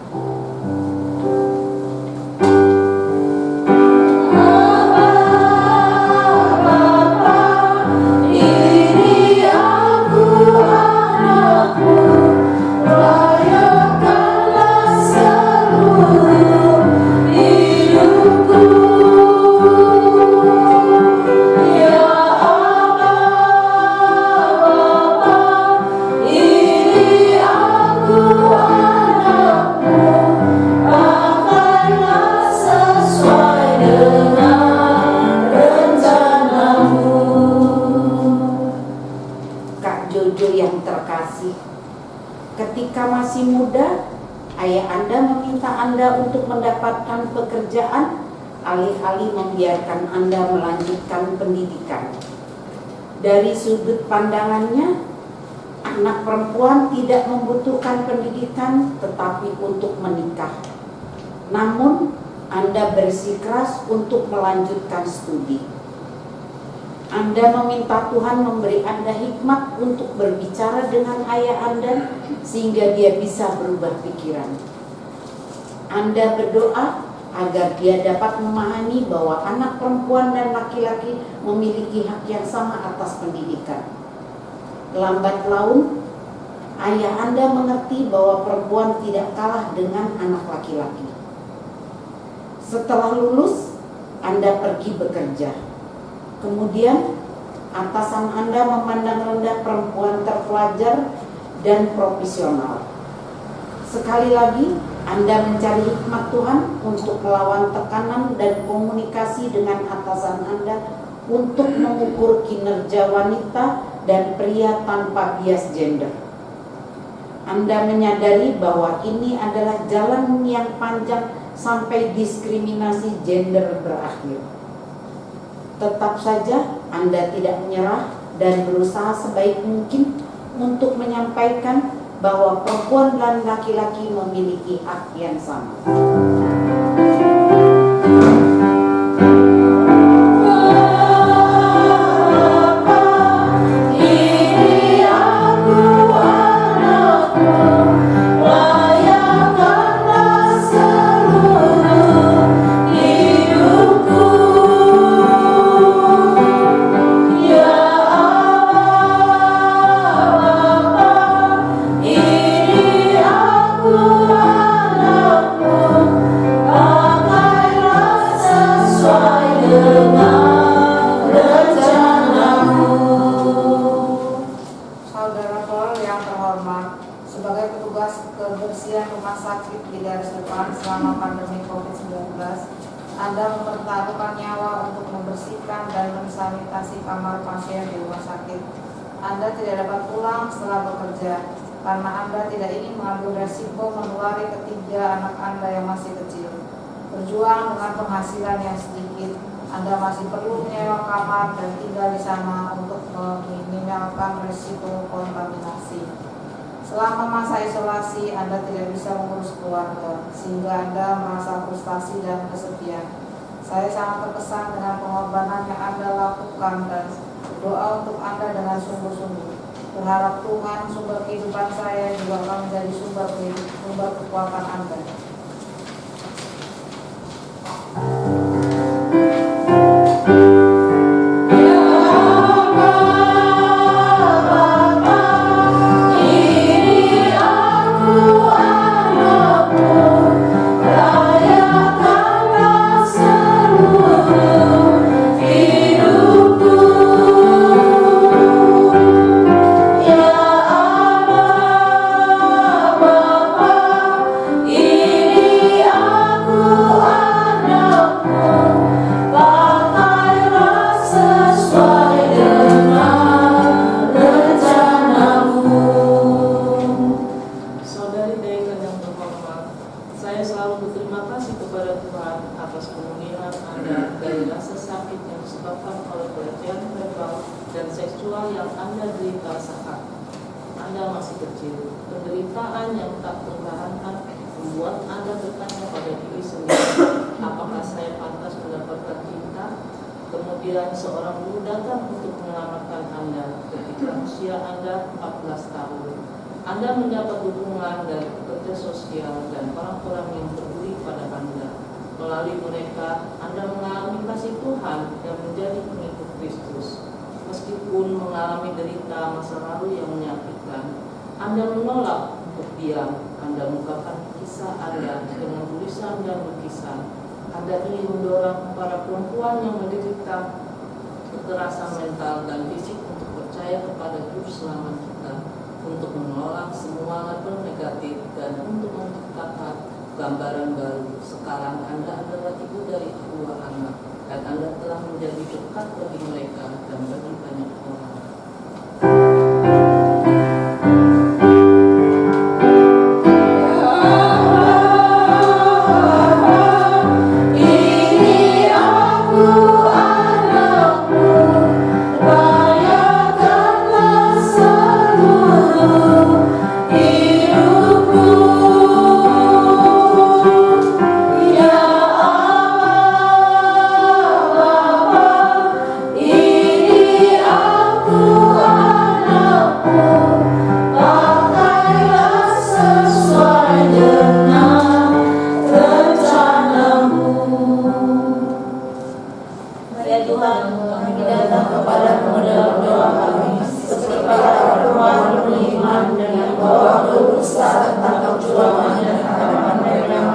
Sesuai dengan rencanamu. masih muda, ayah Anda meminta Anda untuk mendapatkan pekerjaan, alih-alih membiarkan Anda melanjutkan pendidikan. Dari sudut pandangannya, anak perempuan tidak membutuhkan pendidikan tetapi untuk menikah. Namun, Anda bersikeras untuk melanjutkan studi. Anda meminta Tuhan memberi Anda hikmat untuk berbicara dengan ayah Anda sehingga dia bisa berubah pikiran. Anda berdoa agar dia dapat memahami bahwa anak perempuan dan laki-laki memiliki hak yang sama atas pendidikan. Lambat laun, ayah Anda mengerti bahwa perempuan tidak kalah dengan anak laki-laki. Setelah lulus, Anda pergi bekerja. Kemudian, atasan Anda memandang rendah perempuan terpelajar dan profesional. Sekali lagi, Anda mencari hikmat Tuhan untuk melawan tekanan dan komunikasi dengan atasan Anda untuk mengukur kinerja wanita dan pria tanpa bias gender. Anda menyadari bahwa ini adalah jalan yang panjang sampai diskriminasi gender berakhir. Tetap saja Anda tidak menyerah dan berusaha sebaik mungkin untuk menyampaikan bahwa perempuan dan laki-laki memiliki hak yang sama. Anda mempertaruhkan nyawa untuk membersihkan dan mensanitasi kamar pasien di rumah sakit. Anda tidak dapat pulang setelah bekerja karena Anda tidak ingin mengambil resiko menulari ketiga anak Anda yang masih kecil. Berjuang dengan penghasilan yang sedikit, Anda masih perlu menyewa kamar dan tinggal di sana untuk meminimalkan resiko kontaminasi. Selama masa isolasi, Anda tidak bisa mengurus keluarga, sehingga Anda merasa frustasi dan kesepian. Saya sangat terkesan dengan pengorbanan yang Anda lakukan dan berdoa untuk Anda dengan sungguh-sungguh. Berharap Tuhan, sumber kehidupan saya, juga akan menjadi sumber kekuatan Anda. Kemudian seorang guru datang untuk menyelamatkan Anda ketika usia Anda 14 tahun. Anda mendapat dukungan dari pekerja sosial dan orang-orang yang peduli pada Anda. Melalui mereka, Anda mengalami kasih Tuhan dan menjadi pengikut Kristus. Meskipun mengalami derita masa lalu yang menyakitkan, Anda menolak untuk diam. Anda mengungkapkan kisah Anda dengan tulisan dan lukisan. Anda ingin mendorong para perempuan yang menderita kekerasan mental dan fisik untuk percaya kepada Juru Selamat kita, untuk menolak semua label negatif dan untuk menciptakan gambaran baru. Sekarang Anda adalah ibu dari 2 anak dan Anda telah menjadi dekat bagi mereka dan bagi banyak orang. Tuhan, kami datang kepadamu dalam doa kami, seperti para perempuan beriman dengan bahwa berusaha tentang perjuangan dan harapan mereka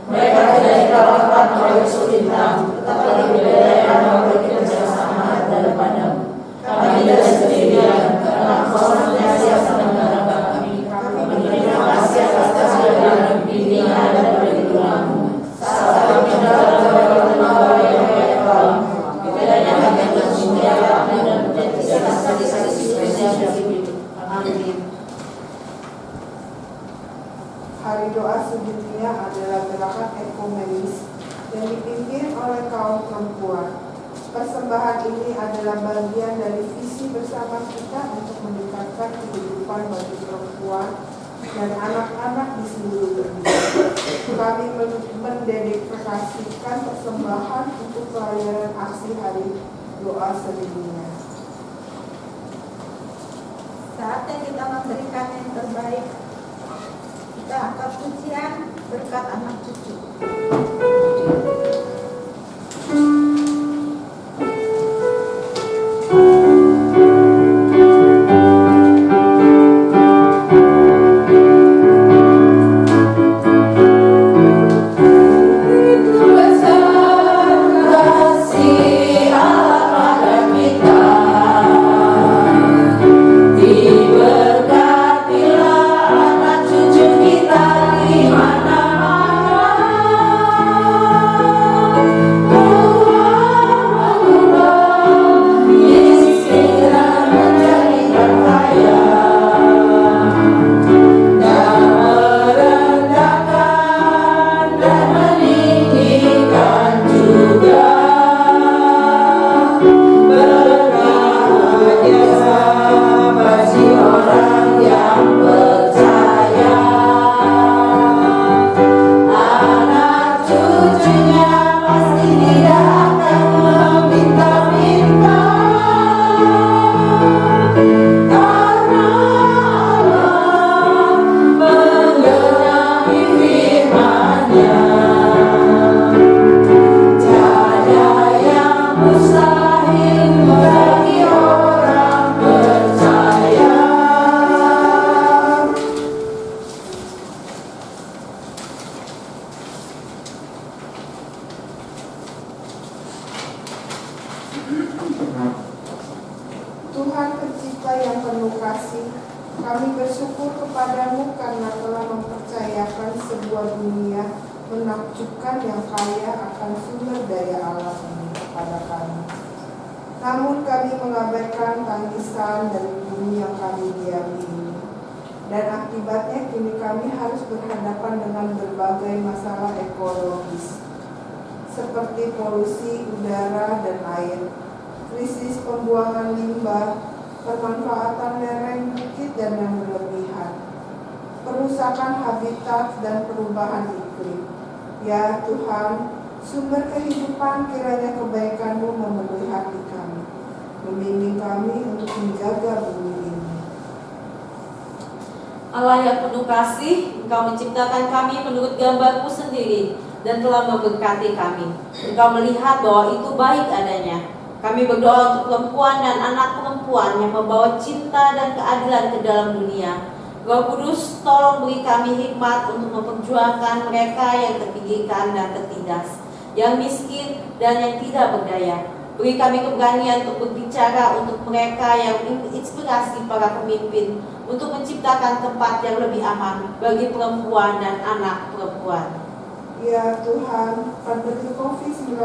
mereka tidak dikalahkan oleh kesulitan, tetapi diberikan oleh kerjasama daripadamu. Kami tidak sendirian, karena Engkau senantiasa mendengarkan kami. Menerima kasih atas segala bimbingan dan perlindunganmu. Saat kami dalam berlama yang dalam, kiranya kami bersedia dan menjadi saksi-saksi hidup. Amin. Hari doa sedunia adalah gerakan ekumenis yang dipimpin oleh kaum perempuan. Persembahan ini adalah bagian dari visi bersama kita untuk meningkatkan kehidupan bagi perempuan dan anak-anak di seluruh dunia. Kami mendedikasikan persembahan untuk pelayanan aksi hari doa sedunia. Saatnya kita memberikan yang terbaik. Kita angkat pujian berkat anak cucu. Tuhan pencipta yang penuh kasih, kami bersyukur kepadamu karena telah mempercayakan sebuah dunia menakjubkan yang kaya akan sumber daya alam ini kepada kami. Namun kami mengabaikan tangisan dari bumi yang kami diami ini. Dan akibatnya kini kami harus berhadapan dengan berbagai masalah ekologis seperti polusi udara dan air, krisis pembuangan limbah, pemanfaatan lereng bukit dan yang berlebihan, perusakan habitat dan perubahan iklim. Ya Tuhan, sumber kehidupan, kiranya kebaikan-Mu memenuhi hati kami, membimbing kami untuk menjaga bumi ini. Allah yang penuh kasih, Engkau menciptakan kami menurut gambar-Mu sendiri dan telah memberkati kami. Engkau melihat bahwa itu baik adanya. Kami berdoa untuk perempuan dan anak perempuan yang membawa cinta dan keadilan ke dalam dunia. Roh Kudus, tolong beri kami hikmat untuk memperjuangkan mereka yang terpinggirkan dan tertindas, yang miskin dan yang tidak berdaya. Beri kami keberanian untuk berbicara untuk mereka yang menginspirasi para pemimpin untuk menciptakan tempat yang lebih aman bagi perempuan dan anak perempuan. Ya Tuhan, pandemi COVID-19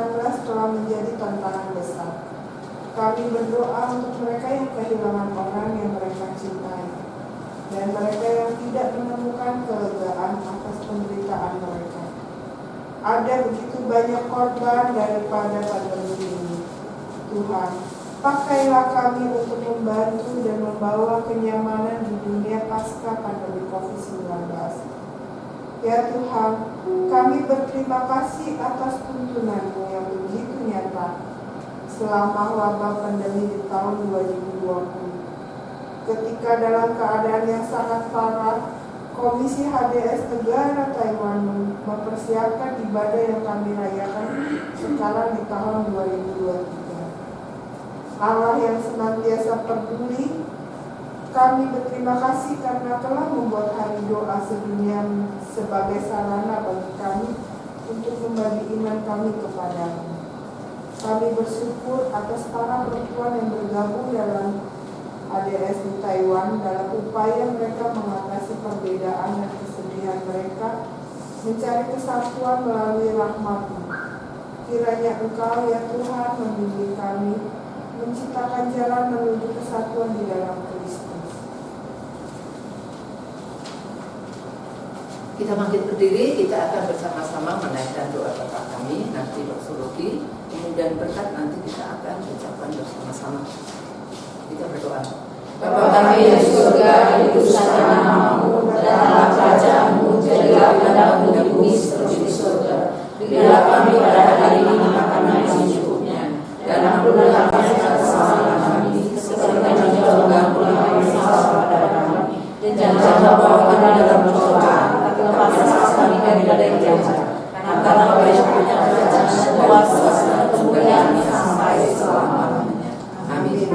telah menjadi tantangan besar. Kami berdoa untuk mereka yang kehilangan orang yang mereka cintai, dan mereka yang tidak menemukan kelegaan atas penderitaan mereka. Ada begitu banyak korban daripada pandemi ini. Tuhan, pakailah kami untuk membantu dan membawa kenyamanan di dunia pasca pandemi COVID-19. Ya Tuhan, kami berterima kasih atas tuntunan-Mu yang begitu nyata selama wabah pandemi di tahun 2020. Ketika dalam keadaan yang sangat parah, Komisi HDS Negara Taiwan mempersiapkan ibadah yang kami rayakan kala di tahun 2023. Allah yang senantiasa peduli, kami berterima kasih karena telah membuat hari doa sedunia sebagai sarana bagi kami untuk membagi iman kami kepadamu. Kami bersyukur atas para perempuan yang bergabung dalam ADS di Taiwan dalam upaya mereka mengatasi perbedaan dan kesedihan mereka, mencari kesatuan melalui rahmat-Mu. Kiranya Engkau ya Tuhan membimbing kami menciptakan jalan menuju kesatuan di dalam Kristus. Kita bangkit berdiri, kita akan bersama-sama menaikkan doa Bapak kami, nanti doksologi, kemudian berkat nanti kita akan ucapkan bersama-sama. Kita berdoa. Bapa kami yang di surga, dikuduskanlah namamu, datanglah kerajaanmu, jadilah kehendakmu di bumi seperti di surga. Berilah kami pada hari ini makanan yang secukupnya, dan ampunilah kami atas kesalahan kami, seperti kami juga mengampuni orang yang salah kepada kami. Dan jangan bawa kami dalam pencobaan, tapi lepaskanlah kami dari yang jahat. Karena Engkau yang punya kerajaan, kuasa, dan kemuliaan sampai selama-lamanya. Amin.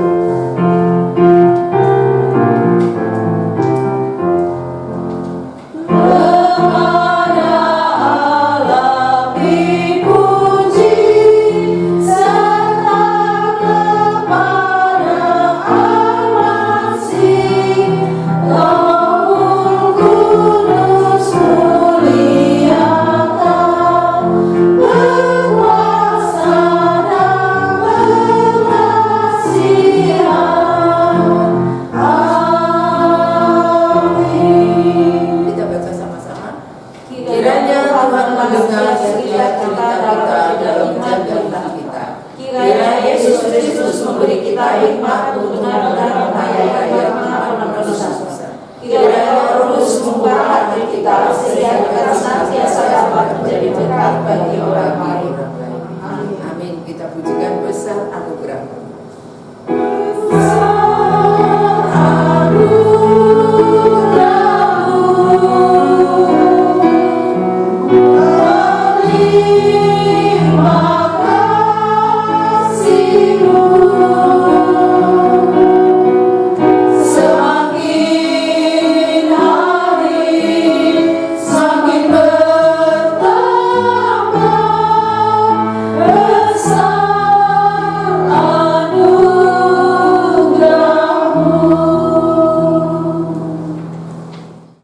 Kiranya Yesus Kristus memberi kita hikmat untuk mengenal